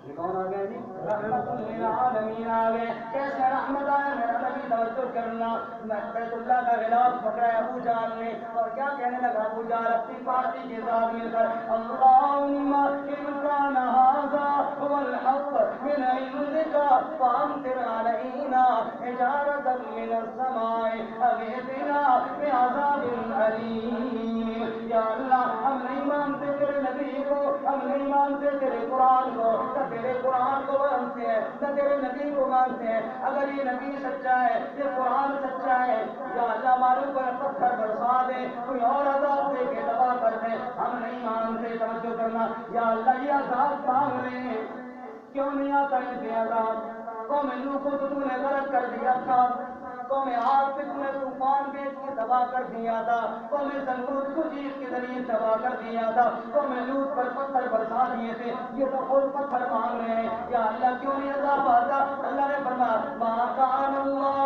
یہ کون آ گئے جی رحمت للعالمین آ گئے. کیسے رحمت آیا میرا نبی توجہ کرنا. بیت اللہ کا غلاف پکڑا ہے ابو جہل نے اور کیا کہنے لگا ابو جہل اپنی پارٹی کے ساتھ مل کر اللہم ان کان ھذا هو الحق من عندک فامطر علینا حجارة من السماء او ائتنا بعذاب علیم. یا اللہ ہم نہیں مانتے تیرے نبی کو ہم نہیں مانتے تیرے قرآن کو نہ تیرے قرآن کو مانتے ہیں نہ تیرے نبی کو مانتے ہیں. اگر یہ نبی سچا ہے یہ قرآن سچا ہے یا اللہ معلوم پر پتھر برسا دے کوئی اور عذاب دے کے تباہ کر دے. ہم نہیں مانتے. توجہ کرنا یا اللہ یہ عذاب مانگ لیں کیوں نہیں آتا ان کے عذاب. قوم نوح کو تو نے غلط کر دیا تھا. قوم عاد پہ تم نے طوفان بھیج کے تباہ کر دیا تھا. قوم ثمود کو جیت کے ذریعے تباہ کر دیا تھا. قوم لوط پر پتھر برسا دیے تھے. یہ تو خود پتھر مانگ رہے ہیں یا اللہ کیوں نہیں عذاب آتا. اللہ نے فرمایا ما کان اللہ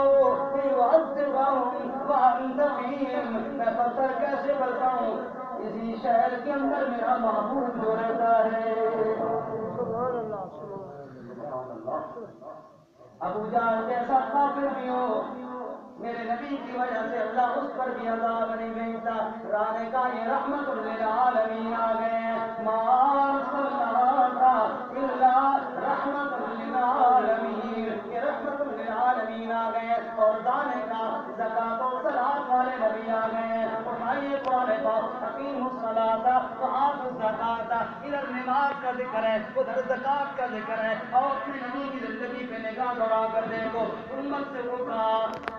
ليعذبهم وانت فيهم. میں پتھر کیسے برساؤں اسی شہر کے اندر میرا محبوب جو رہتا ہے. سبحان اللہ. ابو جہل جیسا کافر بھی ہو میرے نبی کی وجہ سے اللہ اس پر بھی عذاب نہیں بھیجتا. رانے کا یہ رحمت للعالمین آ گئے. ما ارسلناک الا رحمت للعالمین. یہ رحمت للعالمین آ گئے. اور دانے کا زکات و صلاۃ والے نبی آ گئے. فرمائیے قرآن پاک اقیموا الصلاۃ وآتوا الزکات. ادھر نماز کا ذکر ہے ادھر زکات کا ذکر ہے. اور اپنے نبی کی زندگی پہ نگاہ دوڑا کر دیکھو امت سے وہ کہا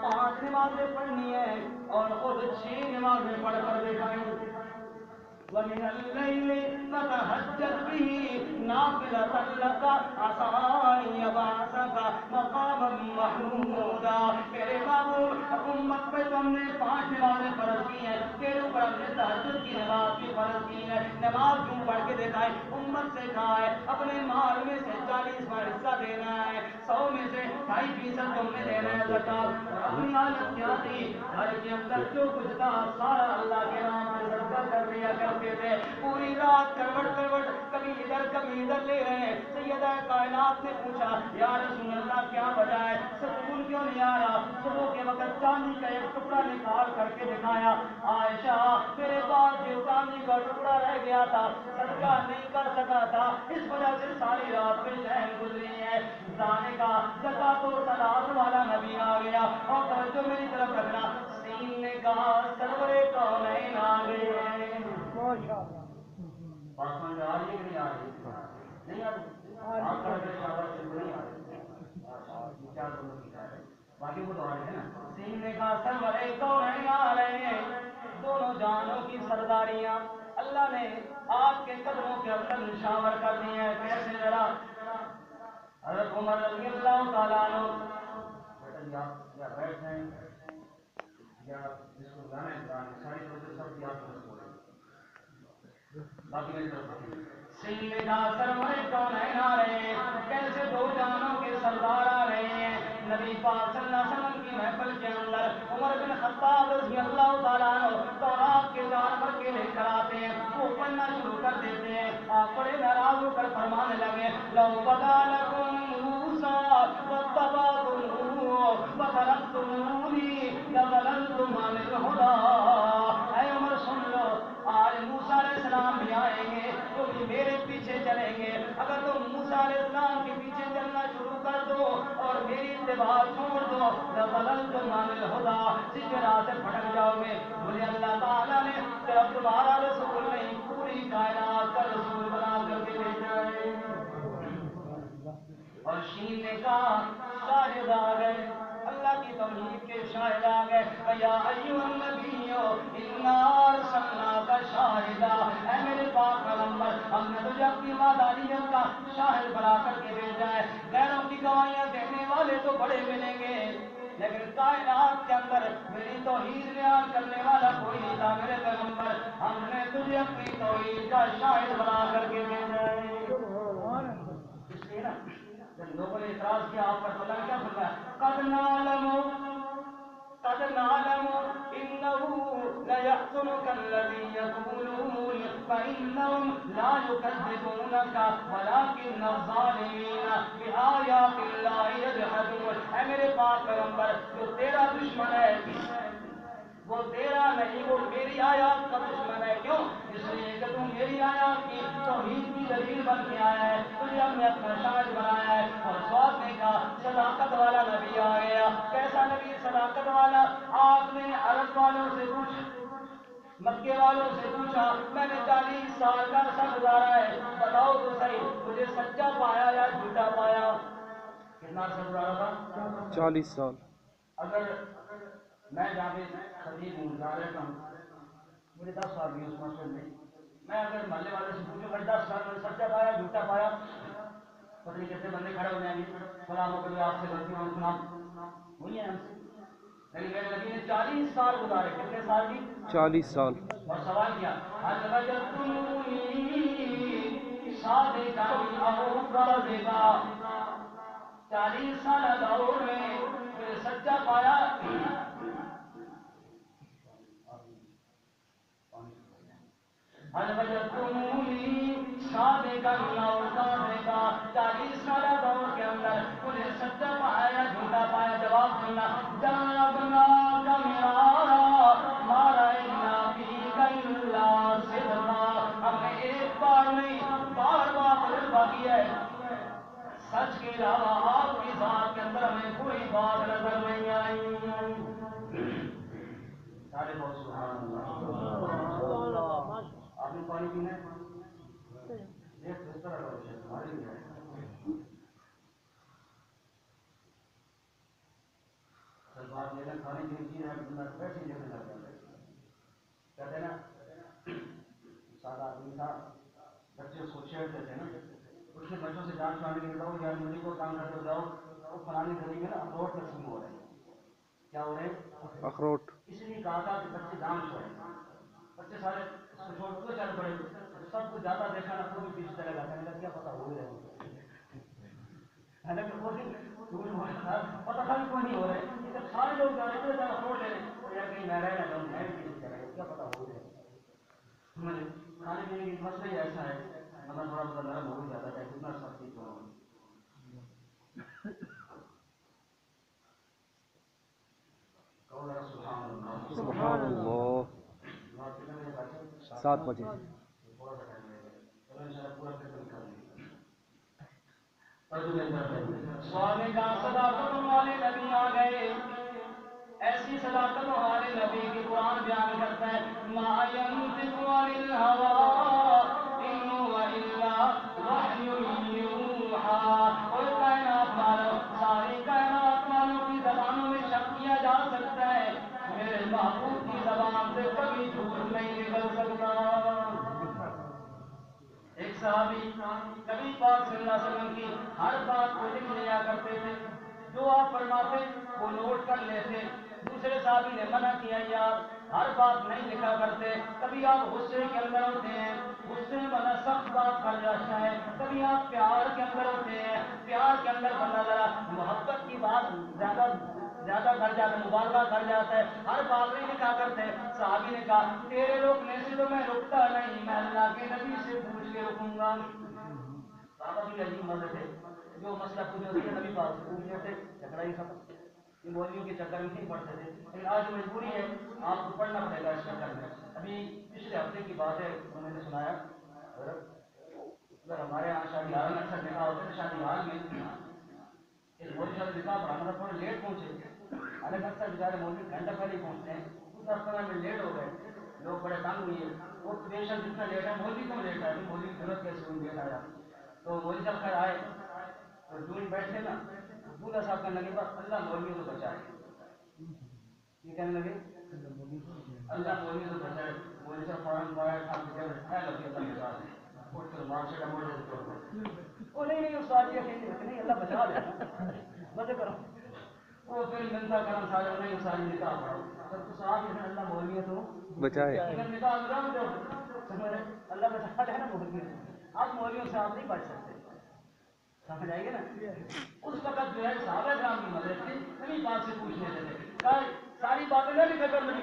5 نمازیں پڑھنی ہے اور خود 6 نمازیں پڑھ کر دکھائیں. ومن الليل فتهجد به نافلة لك عسى أن يبعثك مقاما محمودا. میرے محبوب امت پہ تم نے 5 نمازیں فرض کی ہیں، تیرے اوپر ہم نے تہجد کی نماز بھی فرض کی ہے. نماز کیوں پڑھ کے دکھائے؟ امت سے کہا ہے اپنے مال میں سے 40واں حصہ دینا ہے، 100 میں سے 2.5% تم نے دینا ہے زکات. اور اپنی حالت کیا تھی؟ گھر کے اندر جو کچھ تھا سارا اللہ کے نام سے صدقہ کر دیا کرتے تھے. پوری رات کروٹ کروٹ کبھی ادھر لے رہے ہیں. سیدہ کائنات نے پوچھا یا رسول اللہ کیا وجہ ہے، سکون کیوں نہیں آ رہا؟ صبح کے وقت چاندی کا ایک ٹکڑا نکال کر کے دکھایا. عائشہ میرے پاس جو چاندی کا ٹکڑا رہ گیا تھا صدقہ نہیں کر سکا تھا، اس وجہ سے ساری رات میں شہر گزری ہے. زانے کا زکات و صلاۃ والا نبی آ گیا. اور توجہ میری طرف رکھنا، سین نے کہا سرورے کونین آ گئے. ماشاء اللہ. بات سمجھ آ رہی ہے کہ نہیں آ رہی؟ نہیں آ رہی. آپ کا شاباش نہیں آ رہی. کیا دونوں کی ہے باقی وہ تو آ رہے ہیں نا. سین نے کہا سرورے کونین آ رہے ہیں، دونوں جانوں کی سرداریاں اللہ نے آپ کے قدموں کے اندر نشاور کر دی ہیں. کیسے ذرا حضرت عمر رضی اللہ تعالیٰ عنہ یا بیٹھ جائیں یا جس کو گانے ساری چیزیں سب کی آپ کو بولیں. باقی میری طرف سین نے کہا سرورے کونین آ رہے ہیں، کیسے 2 جانوں کے سردار آ رہے ہیں. نبی پاک صلی اللہ علیہ وسلم کی محفل کے اندر عمر بن خطاب رضی اللہ تعالیٰ عنہ تورات کے 4 برقے لے کر آتے ہیں، وہ پڑھنا شروع کر دیتے ہیں. آپ بڑے ناراض ہو کر فرمانے لگے لو بدا لکم موسیٰ واتبعتموہ وترکتمونی لضللتم عن الہدی. اے عمر سن لو، آج موسیٰ علیہ السلام بھی آئیں گے، وہ بھی میرے پیچھے چلیں گے. اگر تم موسیٰ علیہ السلام کے پیچھے چلنا شروع کر دو اور میری اتباع چھوڑ دو لضللتم عن الہدی، سیدھے راہ سے بھٹک جاؤ گے. مجھے اللہ تعالیٰ نے صرف تمہارا رسول نہیں پوری کائنات کا رسول بنا کر کے بھیجا ہے. اور شین نے کہا شاہد آ گئے، اللہ کی توحید کے شاہد آ گئے. یا ایھا النبی انا ارسلناک شاہدا، اے میرے پاک پیغمبر ہم نے تجھے اپنی وحدانیت کا شاہد بنا کر کے بھیجا ہے. غیروں کی گواہیاں دینے والے تو بڑے ملیں گے لیکن کائنات کے اندر میری توحید بیان کرنے والا کوئی نہیں تھا. میرے پیغمبر ہم نے تجھے اپنی توحید کا شاہد بنا کر کے بھیجا ہے. اس لیے نا جب لوگوں نے اعتراض کیا آپ پر، اللہ نے کیا فرمایا؟ قد نعلم انه ليحزنك الذي يقولون فانهم لا يكذبونك ولكن الظالمين بآيات الله يجحدون. اے میرے پاک پیغمبر جو تیرا دشمن ہے وہ تیرا نہیں، وہ میری آیات کا دشمن ہے. کیوں؟ اس لیے کہ تم میری آیات کی توحید کی دلیل بن کے آیا ہے، تجھے ہم نے اپنا شاہد بنایا ہے. اور سواد نے کہا صداقت والا نبی آ گیا. کیسا نبی صداقت والا؟ آپ نے عرب والوں سے پوچھا، مکے والوں سے پوچھا میں نے 40 سال کا عرصہ گزارا ہے، بتاؤ تو صحیح مجھے سچا پایا یا جھوٹا پایا؟ کتنا عرصہ گزارا تھا؟ 40 سال. اگر میں جامع خطیب ہوں جا رہتا ہوں، مجھے 10 سال بھی اس مسئلے میں، میں اگر محلے والے سے پوچھوں میں 10 سال میں سچا پایا جھوٹا پایا، پتہ نہیں کتنے بندے کھڑے ہو جائیں گے فلاں کو آپ سے غلطی ہوں سنا ہوئی ہے ہم سے. لیکن میرے نبی نے 40 سال گزارے. کتنے سال کی؟ 40 سال. اور سوال کیا حل وجدتمونی صادقا او کاذبا، 40 سال دور میں مجھے سچا پایا حل وجدتمونی صادقا او کاذبا، 40 سال دور کے اندر مجھے سچا پایا جھوٹا پایا؟ جواب سننا، جربنا کا مرارا ما رأینا فیک الا صدقا، ہم نے ایک بار نہیں بار بار تجربہ کیا ہے، سچ کے علاوہ آپ کی ذات کے اندر ہمیں کوئی بات نظر نہیں آئی. سارے بہت سبحان اللہ. آپ نے پانی پینا ہے؟ ایک بستر ہے ہمارے لیے ہے. سر بات لینا کھانے کی چیز ہے، ویسے ہی دیکھنے لگ جاتا ہے. کہتے ہیں نا سادہ آدمی تھا, بچے اس کو چھیڑتے تھے نا, اس کے بچوں سے جان چھڑانے کے لیے کہو یار مجھے کو کام کرتے جاؤ, وہ فلانی گلی میں نا اخروٹ تقسیم ہو رہے ہیں. کیا ہو رہے ہیں؟ اخروٹ. اس لیے کہا تھا کہ بچے جان چھوڑیں. بچے سارے چھوڑ کے چل پڑے, سب کو زیادہ دیکھا نا کوئی پیچھے چلے گا, کہنے کا کیا پتا ہو ہی رہے ہیں, پتا تھا بھی کوئی نہیں ہو رہے, سارے لوگ جا رہے تھے اخروٹ لے رہے, کہیں میں رہ جاؤں, میں بھی پیچھے چلے گا, کیا پتا ہو رہے ہیں. کھانے پینے کی مسئلہ ہی ایسا ہے, مطلب تھوڑا بہت نرم ہو جاتا ہے, کتنا سختی تو سبحان اللہ. 7 بجے. سوامی کا صداقت والے نبی آ گئے, ایسی صداقت والے نبی کی قرآن بیان کرتا ہے, ما ينطق عن الهوى ان هو الا وحی یوحی. اور کائنات والوں, ساری کائنات والوں کی زبانوں میں شک کیا جا سکتا ہے, میرے محبوب کی زبان سے کبھی جھوٹ نہیں نکل سکتا. ایک صحابی نبی پاک صلی اللہ علیہ وسلم کی ہر بات کو لکھ لیا کرتے تھے, جو آپ فرماتے وہ نوٹ کر لیتے. دوسرے صحابی نے منع کیا, یار ہر بات نہیں لکھا کرتے, کبھی آپ غصے کے اندر ہوتے ہیں, غصے میں بندہ سخت بات کر جاتا ہے, کبھی آپ پیار کے اندر ہوتے ہیں, پیار کے اندر بندہ ذرا محبت کی بات زیادہ کر جاتا ہے, مبالغہ کر جاتا ہے, ہر بات نہیں لکھا کرتے. صحابی نے کہا تیرے روکنے سے تو میں رکتا نہیں, میں اللہ کے نبی سے پوچھ کے رکوں گا. صحابہ بھی عجیب مزے تھے, جو مسئلہ پوچھے ہوتے ہیں نبی پاک سے پوچھ لیتے, جھگڑا ہی ختم. یہ مولویوں کے چکر میں نہیں پڑتے تھے, لیکن آج مجبوری ہے, آپ کو پڑھنا پڑے گا اس چکر میں. ابھی پچھلے ہفتے کی بات ہے, انہوں نے سنایا, اگر ہمارے یہاں شادی حال میں اکثر نکاح ہوتے ہیں, شادی حال میں ایک مولوی صاحب نکاح پڑھانا تھا, تھوڑے لیٹ پہنچے, حالانکہ اکثر بیچارے مولوی گھنٹہ پہلے پہنچتے ہیں, 10-15 منٹ لیٹ ہو گئے, لوگ بڑے تنگ ہوئے. وہ بے شک جتنا لیٹ ہے, مولوی کیوں لیٹ آیا, مولوی کی ضرورت کیسے ہوئی لیٹ آیا. تو مولوی صاحب خیر آئے, تو دور بیٹھے نا, دولہا صاحب کہنے لگے بس اللہ مولوی کو بچائے. یہ کہنے لگے اللہ مولوی کو بچائے. مولوی صاحب فوراً باہر ٹھاک کے کہہ لگے اللہ بچا دے, اٹھ کر مار سے ڈموڑ دے دے. وہ نہیں استاد یہ نہیں, اللہ بچا دے, مزے کرو. وہ پھر منتا کرم سارے نہیں, ساری نکاح پڑھو, تو صاحب یہ اللہ مولوی تو بچائے. نکاح نظام دو, اللہ بچا دے نا مولوی. آپ مولویوں سے آپ نہیں بچ سکتے, سمجھ آئیے نا. اس وقت جو ہے صحابہ کرام کی مدد تھی, نبی پاک سے پوچھ لیتے تھے, ساری باتیں نہ لکھا کر نبی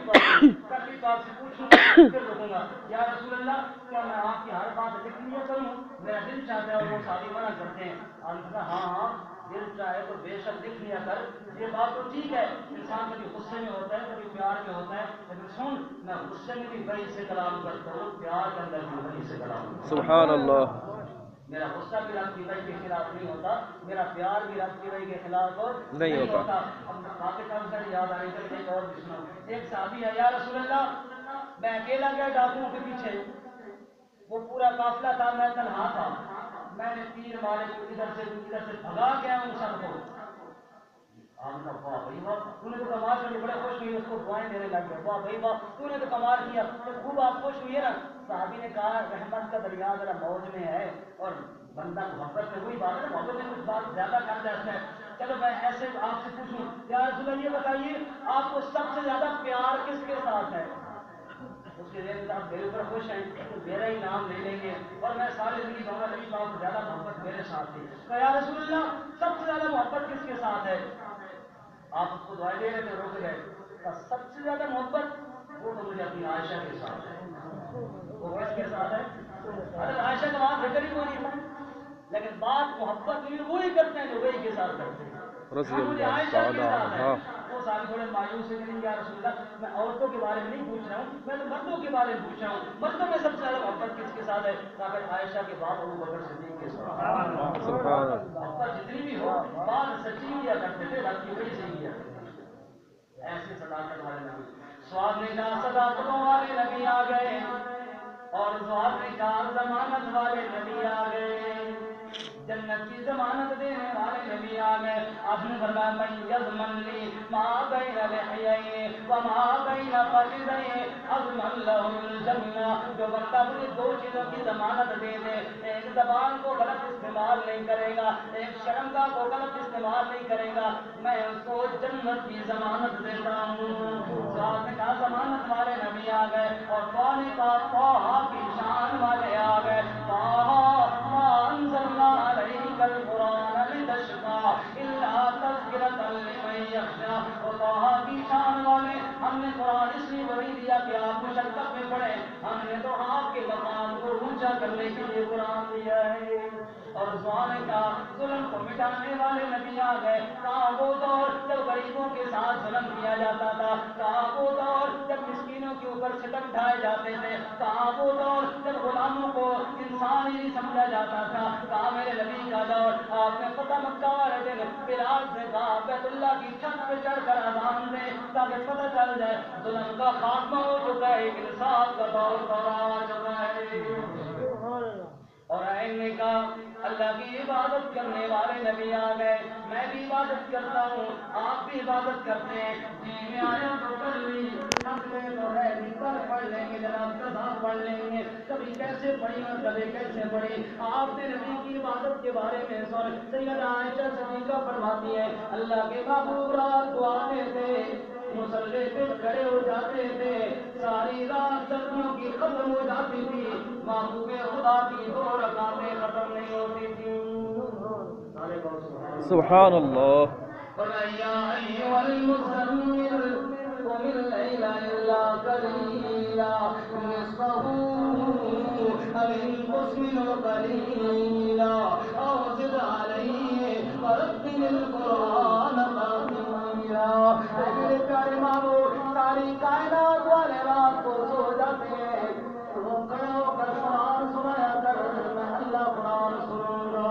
پاک سے پوچھوں پھر رکوں گا, یا رسول اللہ کیا میں آپ کی ہر بات لکھ لیا کروں, میرا دل چاہتا ہے. وہ صحابی منع کرتے ہیں, آپ نے کہا ہاں ہاں دل چاہے تو بے شک لکھ لیا کر, یہ بات تو ٹھیک ہے, انسان کبھی غصے میں ہوتا ہے, کبھی پیار میں ہوتا ہے, لیکن سن میں غصے میں بھی وحی سے کلام کرتا ہوں, پیار کے اندر بھی وحی سے کلام کرتا ہوں. سبحان اللہ. میرا غصہ بھی رب کی وحی کے خلاف نہیں ہوتا, میرا پیار بھی رب کی وحی کے خلاف نہیں ہوتا. اب باتیں کم سے یاد آ رہی ہے, ایک اور بھی سنو. ایک صحابی ہے, یا رسول اللہ میں اکیلا گیا ڈاکوؤں کے پیچھے, وہ پورا قافلہ تھا, میں تنہا تھا, میں نے تیر مارے کو ادھر سے بھگا گیا ان سب کو. ہم کا واہ بھائی واہ, تو نے تو کمال کر, بڑے خوش ہوئے, اس کو دعائیں دینے لگ گئے, واہ بھائی واہ تو نے تو کمال کیا, تو خوب آپ خوش ہوئے نا. صحابی نے کہا رحمت کا دریا ذرا موج میں ہے, اور بندہ محبت میں, وہی بات ہے نا, محبت میں کچھ بات زیادہ کر جاتا ہے. چلو میں ایسے آپ سے پوچھوں, یا رسول اللہ یہ بتائیے آپ کو سب سے زیادہ پیار کس کے ساتھ ہے. اس کے ذہن آپ میرے اوپر خوش ہیں تو میرا ہی نام لے لیں گے, اور میں سارے زندگی کہوں گا نبی پاک زیادہ محبت میرے ساتھ تھی. تو یا رسول اللہ سب سے زیادہ محبت کس کے ساتھ ہے. آپ اس کو دعائیں دے رہے تھے, روک گئے. سب سے زیادہ محبت وہ تو مجھے اپنی عائشہ کے ساتھ ہے. وہ کس کے ساتھ ہے؟ حضرت عائشہ کا بات ذکر ہی کوئی نہیں تھا, لیکن بات محبت بھی وہی کرتے ہیں جو وہی کے ساتھ کرتے ہیں. رضی مجھے اللہ عائشہ کے تعالی ساتھ ہے. عنہ. وہ سارے تھوڑے مایوس سے کریں گے, یا رسول اللہ میں عورتوں کے بارے میں نہیں پوچھ رہا ہوں, میں تو مردوں کے بارے میں پوچھ رہا ہوں. مردوں میں سب سے زیادہ محبت کس کے ساتھ ہے. کہا عائشہ کے بعد ابو بکر صدیق کے ساتھ. محبت جتنی بھی ہو, بات سچی کیا کرتے تھے, رب کی وجہ سے کیا کرتے تھے. ایسے صداقت والے نبی, سواب نے کہا صداقتوں والے نبی آ گئے, اور سواب نے کہا ضمانت والے نبی آ گئے, جنت کی ضمانت دینے والے نبی آ گئے. آپ نے فرمایا من یضمن لی ما بین لحیین, وما بین فخذیہ اضمن لہ الجنہ. جو بندہ مجھے دو چیزوں کی ضمانت دے دے، ایک زبان کو غلط استعمال نہیں کرے گا، ایک شرمگاہ کو غلط استعمال نہیں کرے گا، میں اس کو جنت کی ضمانت دیتا ہوں. ساتھ کا ضمانت والے نبی آ گئے اور قرآن کا طٰہٰ کی شان والے آ گئے. طٰہٰ ما انزلنا علیک القرآن لتشقیٰ الا تذکرۃ لمن یخشیٰ. اور طٰہٰ کی شان والے ہم نے قرآن اس لیے وہی دیا کہ آپ مشقت میں پڑھیں، ہم نے تو آپ کے مقام کو اونچا کرنے کے لیے قرآن دیا ہے. اور زمانے کا ظلم کو مٹانے والے نبی آ گئے. کہاں وہ دور جب غریبوں کے ساتھ ظلم کیا جاتا تھا، کہاں وہ دور جب مسکینوں کے اوپر ستم ڈھائے جاتے تھے، کہاں وہ دور جب غلاموں کو انسان ہی نہیں سمجھا جاتا تھا. کہاں میرے نبی کا دور. آپ نے فتح مکہ والے دن بلال سے کہا بیت اللہ کی چھت پہ چڑھ کر اذان دے تاکہ پتہ چل جائے ظلم کا خاتمہ ہو چکا ہے، انصاف کا دور آ چکا ہے. سبحان اللہ. اور آئین نے کہا اللہ کی عبادت کرنے والے نبی آ گئے. میں بھی عبادت کرتا ہوں، آپ بھی عبادت کرتے ہیں. جی میں آیا تو کر لی، ہم نے تو ہے پر پڑھ لیں گے، جناب قضا پڑھ لیں گے. کبھی کیسے پڑھی اور کبھی کیسے پڑھی. آپ نے نبی کی عبادت کے بارے میں سن. سیدہ عائشہ صدیقہ فرماتی ہے اللہ کے محبوب رات کو آتے تھے، مصلی پہ کھڑے ہو جاتے تھے، ساری رات سبزیوں کی ختم ہو جاتی تھی، محبوب خدا کی 2 رکعتیں ختم نہیں ہوتی تھی. سبحان اللہ. یا ایھا المزمل قم الليل الا قليلا نصفه او انقص منه قليلا او زد عليه ورتل القرآن ترتیلا. میرے پیارے محبوب ساری کائنات والے رات کو سو جاتے ہیں، وہ کھڑا ہو کر قرآن سنایا کر، میں اللہ قرآن سنوں گا.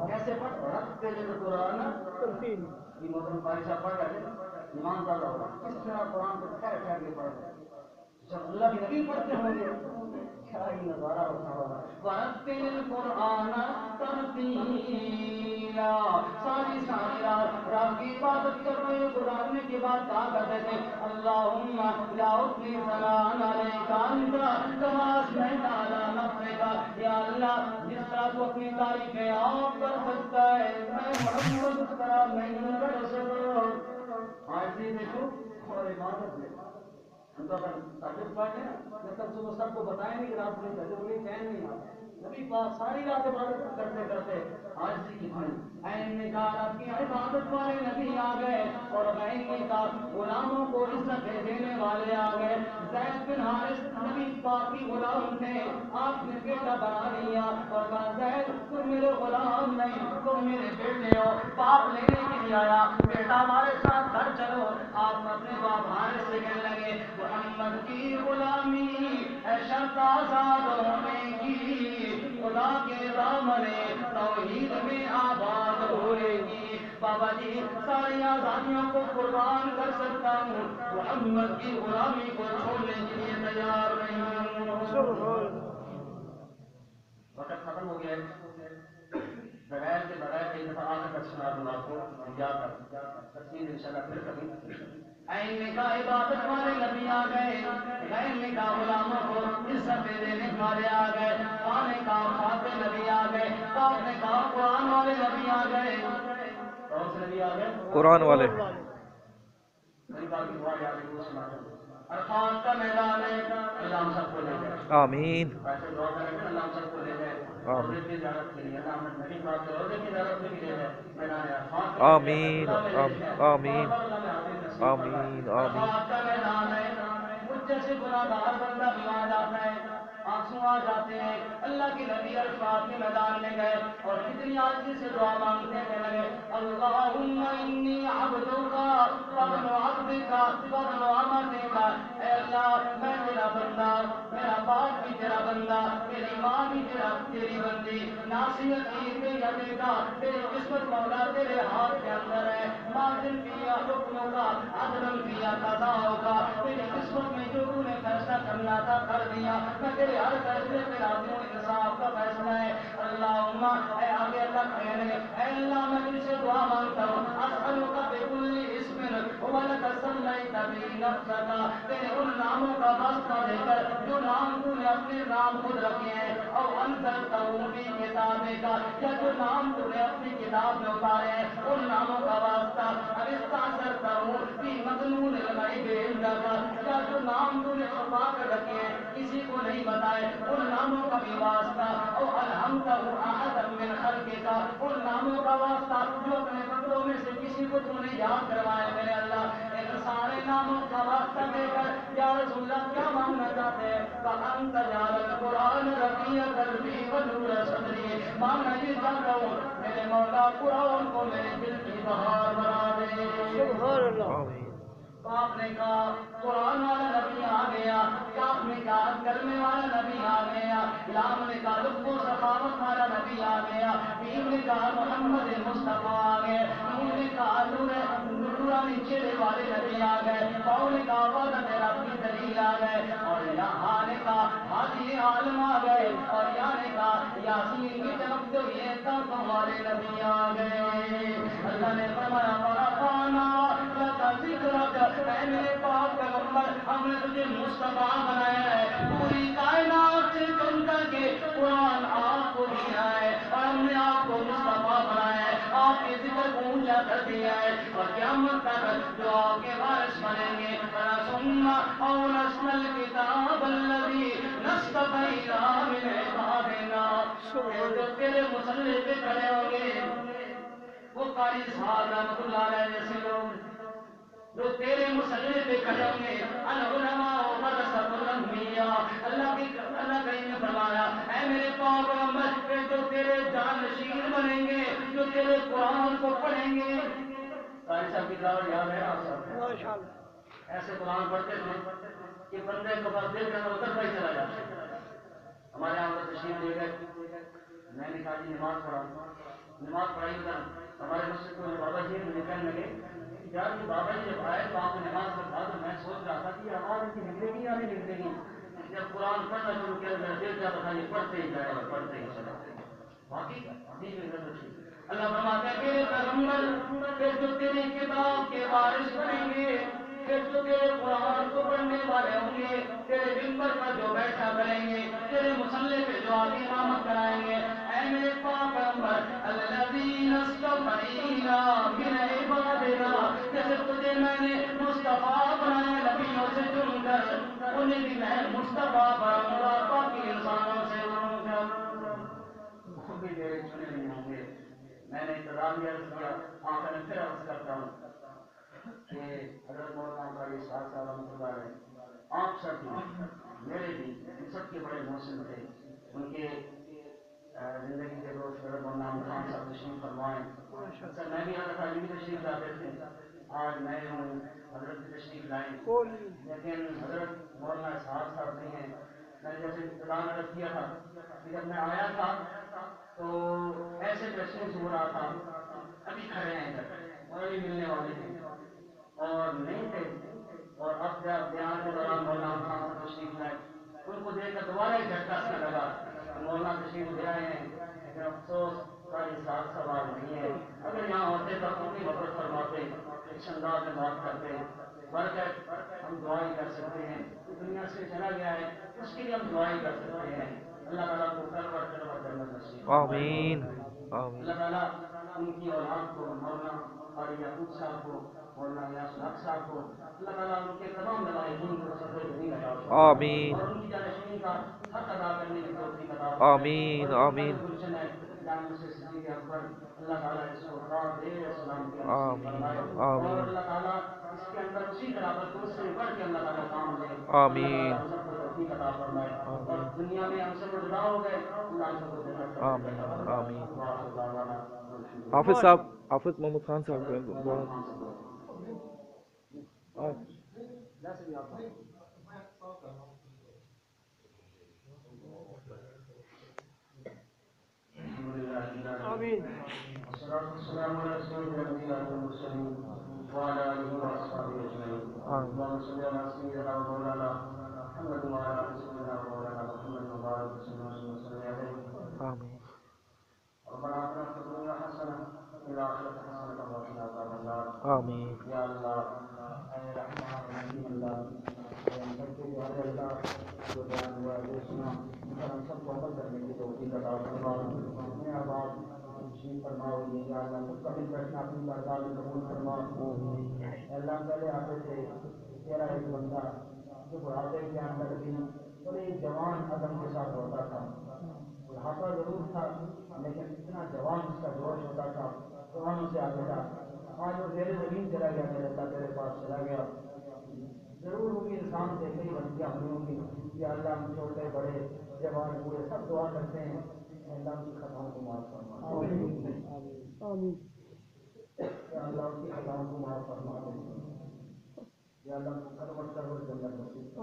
کیسے پڑھتے ہیں قرآن؟ ترتیل. یہ محترم قاری صاحب پڑھ رہے تھے، ایمان زیادہ ہوگا کس طرح قرآن کو ٹھہر ٹھہر کے پڑھ رہے ہیں. جب اللہ کے نبی پڑھتے ہوں گے کیا ہی نظارہ ہوتا ہوگا. وَرَتِّلِ الْقُرْآنَ تَرْتِيلًا. ساری رات کی عبادت کرتے ہوئے گزارنے کے بعد کہا کرتے تھے اللہم لا اثنی ثناء علیک انت کما اثنیت علی نفسک. یا اللہ جس طرح تو اپنی تعریفیں آپ کر سکتا ہے میں محمد اس طرح نہیں کر سکتا. آج بھی دیکھو اور عبادت میں ہم تو اگر تحجد پڑھتے ہیں جب تک صبح سب کو بتائیں گے کہ رات میں تحجد نہیں چین نہیں آتا. نبی پاک ساری رات عبادت کرتے کرتے آج بھی کتنے عین نے کہا رب کی عبادت والے نبی آ گئے اور عین نے کہا غلاموں کو عزت دینے والے آ گئے. زید بن حارث نبی پاک کی غلام تھے، آپ نے بیٹا بنا لیا اور کہا زید تم میرے غلام نہیں تم میرے بیٹے ہو. باپ لینے کے لیے آیا بیٹا ہمارے ساتھ گھر چلو. آپ اپنے باپ حارث سے کہنے لگے محمد کی غلامی ہے شرط آزاد ہونے کی، خدا کے دامن توحید میں آباد ہونے کی. بابا جی ساری آزادیوں کو قربان کر سکتا ہوں، محمد کی غلامی کو چھوڑنے کے لیے تیار نہیں ہوں. وقت ختم ہو گیا. بغیر کے بغیر ایک دفعہ آخر کا سنا دوں آپ کو یاد کر تفصیل انشاءاللہ پھر کبھی. عین نے کہا عبادت والے نبی آ گئے، عین نے کہا غلاموں کو عزت دینے والے آ گئے، خان نے کہا خاتم نبی آ گئے، پاک نے کہا قرآن والے نبی آ گئے. کون سے نبی آ گئے؟ قرآن والے. میری بات کی دعا یاد ہے سناتا ہوں. عرفات کا میدان ہے اللہ ہم سب کو لے جائے. آمین. ایسے دعا کریں کہ اللہ ہم سب کو لے جائے روزے کی زیارت کے لیے. اللہ نبی پاک کے روزے کی زیارت کے لیے ہے میدان عرفات. آمین آمین آمین آمین. عرفات کا میدان ہے. مجھ جیسے گناہگار بندہ بھی وہاں جاتا ہے، آنسو آ جاتے ہیں. اللہ کے نبی عرفات کے میدان میں گئے اور کتنی عاجزی سے دعا مانگتے ہیں لگے اللہم انی عبدک وابن عبدک وابن امتک. اے اللہ میں تیرا بندہ، میرا باپ بھی تیرا بندہ، میری ماں بھی تیری بندی. ناصیت کی تیرا بیٹا، تیری قسمت مولا تیرے ہاتھ کے اندر ہے. ماضن کیا حکموں کا عدل کیا قضاؤں کا. تیری قسمت میں جو تو نے فیصلہ کرنا تھا کر دیا. میں تیرے ہر فیصلے پہ راضی ہوں، انصاف کا فیصلہ ہے. اللہم اے آگے اللہ کہنے اے اللہ میں تجھ سے دعا مانگتا ہوں اسألک بکل اسم هو لک الذی نفسک، تیرے ان ناموں کا واسطہ دے کر جو نام تو نے اپنے نام خود رکھے ہیں، اور انزلتہ فی کتابک، یا جو نام تو نے اپنی کتاب میں اتارے ہیں ان ناموں کا واسطہ، اب استاثرتہ فی مکنون الغیب عندک، یا جو نام تو نے چھپا کر رکھے ہیں کسی کو نہیں بتائے ان ناموں کا بھی واسطہ، اور الحمدہ احد من خلقک، ان ناموں کا واسطہ جو اپنے بندوں میں سے کسی کو تو نے یاد کروایا میرے اللہ، ان سارے ناموں کا واسطہ دے کر یا رسول اللہ کیا مانگنا چاہتے ہیں؟ فَأَنْتَ جَعَلَ الْقُرْآنَ رَبِيعَ قَلْبِي وَنُورَ صَدْرِي، مانگنا یہ چاہتا ہوں میرے مولا قرآن کو میرے دل کی بہار بنا دے۔ سبحان اللہ۔ آمین تو آپ نے کہا قرآن والا نبی آ گیا، کاف نے کہا کلمے والا نبی آ گیا، لام نے کہا لطف و سخاوت والا نبی آ گیا، میم نے کہا محمد مصطفیٰ آ گئے، نون نے کہا نورانی چہرے والے نبی آ گئے، پاؤ نے کہا وعدہ تیرا اپنی دلیل آ گئے، اور یہاں نے کہا حاجی عالم آ گئے، اور یا نے کہا یاسین کی طرف جو یہ دانتوں والے نبی آ گئے۔ اللہ نے فرمایا ورفعنا لک ذکرک، اے میرے پاک پیغمبر ہم نے تجھے مصطفیٰ بنایا ہے، پوری کائنات سے چن کر کے قرآن آپ کو دیا ہے، اور ہم نے آپ کو مصطفیٰ بنایا ہے، آپ کے ذکر کو اونچا کر دیا ہے، اور قیامت تک جو آپ کے وارث بنیں گے ثم اورثنا الکتاب الذی نصطفینا من عبادنا، جو تیرے مسلح پہ کھڑے ہوں گے وہ قاری صاحب رحمۃ اللہ علیہ جیسے لوگ جو تیرے مسلح پہ کھڑے ہوں گے، العلماء ورثۃ الانبیاء، اللہ کریم نے فرمایا اے میرے پاک پیغمبر کہ جو تیرے جانشین بنیں گے، جو تیرے قرآن کو پڑھیں گے، قاری صاحب کی دعوت یاد ہے آپ سب ماشاء اللہ۔ ایسے قرآن پڑھتے تھے کہ بندے کو بس دل کا اترتا ہی چلا جاتا۔ ہمارے یہاں پر تشریف لے گئے، میں نے کہا جی نماز پڑھائی ادھر ہمارے مسجد کو بابا جی مجھے کہنے لگے یار یہ بابا جی جب آئے تو آپ نے نماز پڑھا، تو میں سوچ رہا تھا کہ یہ آواز ان کی نکلے گی یا نہیں نکلے گی، جب قرآن پڑھنا شروع کیا میرا دل چاہتا تھا یہ پڑھتے ہی جائے اور پڑھتے ہی چلا باقی اللہ فرماتے ہیں میرے پیغمبر کہ جو تیری کتاب کے وارث بنیں گے، کہ جو تیرے قرآن کو پڑھنے والے ہوں گے، تیرے ممبر پر جو بیٹھا کریں گے، تیرے مصلے پہ جو آگے امامت کرائیں گے، اے میرے پاک پیغمبر الذین اصطفینا من عبادنا، جیسے تجھے میں نے مصطفیٰ بنایا نبیوں سے چن کر، انہیں بھی میں مصطفیٰ بناؤں گا باقی انسانوں سے چن کر، وہ بھی میرے چنے نہیں ہوں گے۔ میں نے انتظامیہ کیا، آخر پھر عرض کرتا ہوں کہ حضرت مولانا قاری صاحب رحمۃ اللہ علیہ آپ سب بھی میرے بھی ان سب کے بڑے محسن تھے، ان کے زندگی کے دوست حضرت مولانا خان صاحب تشریف فرمائیں، اکثر میں بھی حضرت علی بھی تشریف لاتے تھے، آج میں ہوں حضرت بھی تشریف لائیں، لیکن حضرت مولانا صاحب نہیں ہیں۔ میں نے جیسے انتظام عرض کیا تھا کہ جب میں آیا تھا تو ایسے محسوس ہو رہا تھا ابھی کھڑے ہیں ادھر اور ابھی ملنے والے ہیں اور نہیں تھے، اور اب جب بیان کے دوران مولانا خان صاحب تشریف لائے ان کو دیکھ کر دوبارہ ایک جھٹکا سا لگا، مولانا تشریف لے آئے ہیں لیکن افسوس قاری صاحب سوال نہیں ہے، اگر یہاں ہوتے تو اپنی محبت فرماتے اس انداز میں بات کرتے، برکت ہم دعائی کر سکتے ہیں، دنیا سے چلا گیا ہے اس کے لیے ہم دعائی کر سکتے ہیں، اللہ تعالیٰ کو کر جنت نصیب آمین آمین اللہ تعالیٰ ان کی اولاد کو مولانا قاری یعقوب صاحب کو مولانا یاسر حق صاحب کو اللہ تعالیٰ ان کے تمام لوائحین کو صبر جمیل عطا فرمائے آمین اور ان کی جانشینی کا حق ادا کرنے کی توفیق عطا آمین فرمائے، اور آمین گلشن ہے جامع سے صدیق اکبر اللہ تعالیٰ اس کو خدا دے اسلام کے نصیب فرمائے، آمین اور آمین اللہ تعالیٰ اس کے اندر اسی طرح پر دوسرے بڑھ کے اللہ تعالیٰ کام لے، اللہ آمین تعالیٰ ہم سب کو توفیق عطا فرمائے، اور آمین دنیا میں ہم سب جدا ہو گئے اللہ ہم سب کو جنت کا آمین آمین آمین۔ حافظ صاحب حافظ محمد خان صاحب بہت آمین۔ والصلاة والسلام على سيدنا الأنبياء والمرسلين وعلى آله وأصحابه أجمعين، اللهم صل على سيدنا ومولانا محمد وعلى آل سيدنا ومولانا محمد وبارك وسلم عليه، آمین ربنا آتنا في الدنيا حسنة وفي الآخرة حسنة وقنا عذاب النار، آمین یا اللہ اے رحمان الرحیم فرماؤ یا اللہ سب کا مل بیٹھنا اپنی بارگاہ میں قبول فرماؤ اللہ پہلے آتے تھے تیرا ایک بندہ جو بڑھاپے کے اندر بھی بڑے جوان عدم کے ساتھ ہوتا تھا بڑھاپا ضرور تھا لیکن اتنا جوان اس کا جوش ہوتا تھا جوانوں سے آگے تھا آج وہ زیر زمین چلا گیا میرے اللہ تیرے پاس چلا گیا ضرور وہ بھی انسان سے کئی غلطیاں ہوئی ہوں گی یا اللہ ہم چھوٹے بڑے جوان بوڑھے سب دعا کرتے ہیں اللہ ان کی خطاؤں کو معاف فرما یا اللہ ان کی خطاؤں کو معاف فرما یا اللہ ان کو کنورٹ کرو جنت نصیب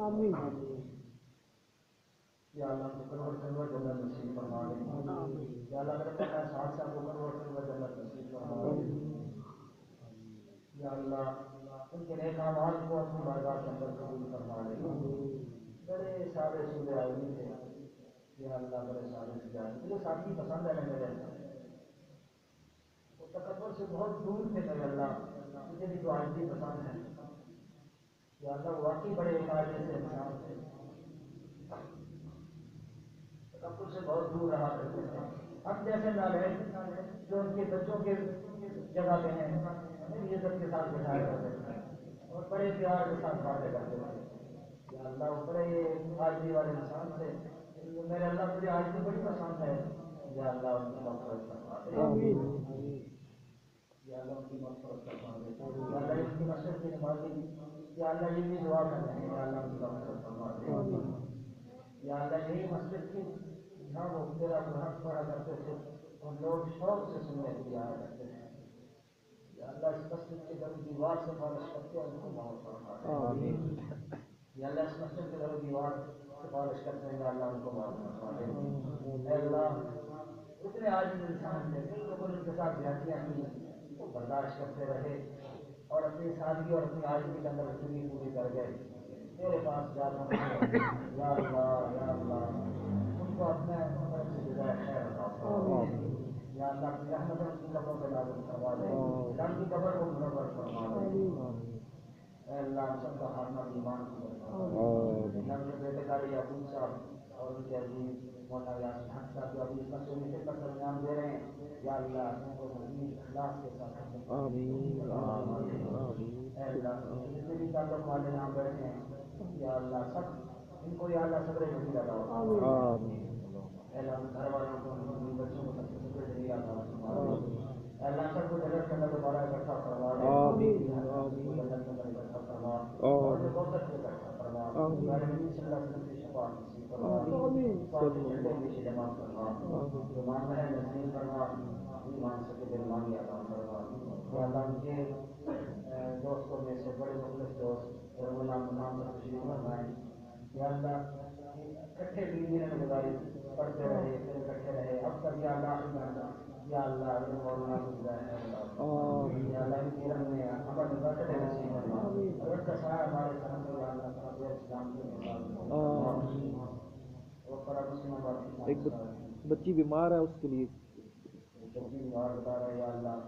یا اللہ ان کو کنورٹ کرو جنت نصیب فرما دے یا اللہ میرے پتہ ساتھ ساتھ کو کنورٹ کرو جنت نصیب فرما دے یا اللہ ان کے نیک اعمال کو اپنی بارگاہ کے اندر قبول فرما دے بڑے سارے سودے آدمی تھے یا اللہ بڑے سارے سودے آدمی مجھے ساتھی پسند ہے میرے وہ تکبر سے بہت دور تھے میرے اللہ مجھے بھی تو آدمی پسند ہے یا اللہ واقعی بڑے عقائد سے انسان تھے تکبر سے بہت دور رہا کرتے تھے ہم جیسے نالائق جو ان کے بچوں کے جگہ پہ ہیں میری عزت کے ساتھ بٹھایا کرتے تھے اور بڑے پیار کے ساتھ باتیں کرتے تھے یا اللہ وہ بڑے حاضری والے انسان تھے میرے اللہ مجھے آج بھی بڑی پسند ہے یا اللہ ان کی مغفرت فرما دے یا اللہ ان کی مغفرت فرما دے یا اللہ ان کی مسجد کی نمازی یا اللہ یہ بھی دعا کر رہے ہیں یا اللہ ان کی مغفرت فرما دے یا اللہ یہی مسجد کی جہاں وہ تیرا قرآن پڑھا کرتے تھے اور لوگ شوق سے سننے کے لیے آیا کرتے تھے یا اللہ اس مسجد کے در دیوار سے فارغ کرتے ہیں ان کو معاف فرما دے یا اللہ اس مسجد کے در دیوار سفارش کرتے ہیں یا اللہ ان کو معاف فرما دے اے اللہ اتنے عاجز انسان تھے کئی لوگوں نے ان کے ساتھ زیادتیاں کی وہ برداشت کرتے رہے اور اپنی سادگی اور اپنی عاجزی کے اندر زندگی پوری کر گئے تیرے پاس جانا یا اللہ ان کو اپنے طرف سے جزائے خیر عطا فرما یا اللہ اپنی رحمت ان کی قبر پہ نازل فرما دے ان کی قبر کو منور فرما دے اے اللہ ہم سب کا خاتمہ ایمان کی برکات اللہ کے بیٹے کا یعقوب صاحب اور ان کے عزیز مولانا یاسین حق صاحب جو ابھی اس مسئلے سے پر سرگرم دے رہے ہیں یا اللہ ان کو مزید اخلاص کے ساتھ اے اللہ جتنے بھی تعلق والے یہاں بیٹھے ہیں یا اللہ سب ان کو یا اللہ صبر جمیل عطا فرما اے اللہ گھر والوں کو بچوں کو سب کو صبر جمیل عطا فرما اے اللہ سب کو جنت کے اندر دوبارہ اکٹھا فرما دے جنت کے اندر اکٹھا فرما اور جو بہت سے اکٹھا فرما ہمارے نبی صلی اللہ علیہ وسلم کی شفاعت نصیب فرما سب جھنڈے نیچے جمع فرما جو مانگ رہے ہیں نصیب فرما نہیں مانگ سکے دل مانگی عطا فرما یا اللہ ان کے دوستوں میں سے بڑے مخلص دوست اور غلام نام سے تشریف فرمائیں یا اللہ اکٹھے بیوی نے گزاری پڑھتے رہے پھر اکٹھے رہے اب تک یا اللہ یا اللہ مولانا گزارے یا اللہ ان کے رنگ میں عمل برکت نصیب فرما اور اس کا سایہ ہمارے سر میں یا اللہ تعالی اسلام کے مثال اور پر مسلمان ایک بچی بیمار ہے اس کے لیے بچی بیمار بتا رہے یا اللہ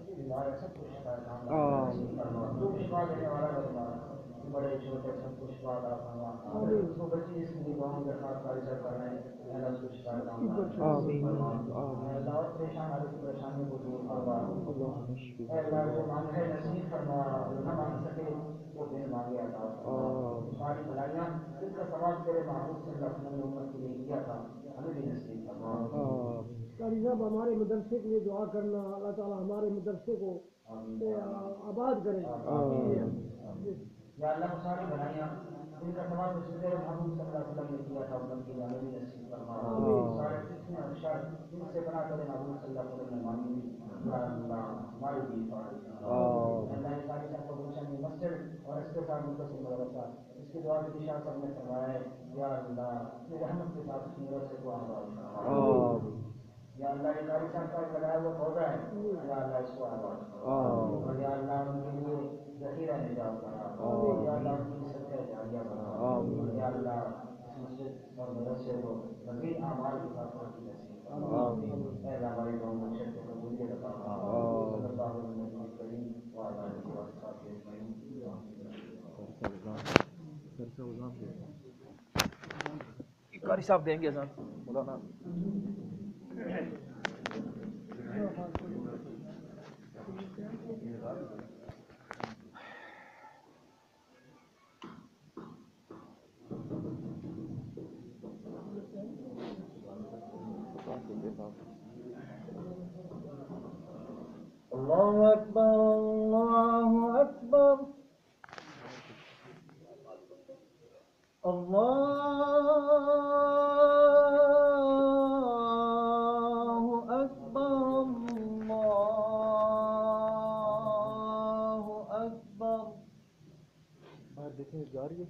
بیمار ہے سب کچھ شفا فرما تو شفا دینے والا ہے بیمار بڑے چھوٹے سب کچھ شفا عطا فرما اس کو بچی اس کی دعاؤں کے ساتھ کاری سر کر رہے ہیں اللہ اس کو شفا عطا فرما اللہ اور پریشان حالت کی پریشانیوں کو دور فرما اللہ جو مانگ ہے نصیب فرما جو نہ مانگ سکے وہ بے مانگے عطا فرما ساری بھلائیاں جن کا ثواب تیرے محبوب صلی اللہ علیہ وسلم نے امت کے لیے کیا تھا ہمیں بھی نصیب فرما قاری صاحب ہمارے مدرسے کے لیے دعا کرنا اللہ تعالیٰ ہمارے مدرسے کو آباد کرے یا اللہ ساری بھلائیاں جن کا ثواب تیرے محبوب صلی اللہ علیہ وسلم نے کیا تھا امت کے لیے ہمیں بھی نصیب فرما سارے فتنے اور شر جن سے بنا کر محبوب صلی اللہ علیہ وسلم نے مانگی یا اللہ ہماری بھی اللہ ساری سب کو روشن مسجد اور اس کے ساتھ متصل مدرسہ اس کی دعا کی شاہ صاحب نے فرمایا ہے یا اللہ اپنی رحمت کے ساتھ اس مدرسے کو آباد فرما یا اللہ یہ قاری صاحب کا لگایا وہ پودا ہے یا اللہ اس کو آباد اور یا اللہ ان کے لیے ذخیرہ نجات بنا یا اللہ ان کی صدقہ جاریہ بنا یا اللہ اس مسجد اور مدرسے کو مزید اعمال کے ساتھ ترقی نصیب فرما اے اللہ ہماری دعا منشد کو قبولیت عطا فرما صلی اللہ علیہ وسلم کریم وعلى آلہ وصحبہ اجمعین قاری صاحب دیں گے مولانا دیکھیں جا رہی ہے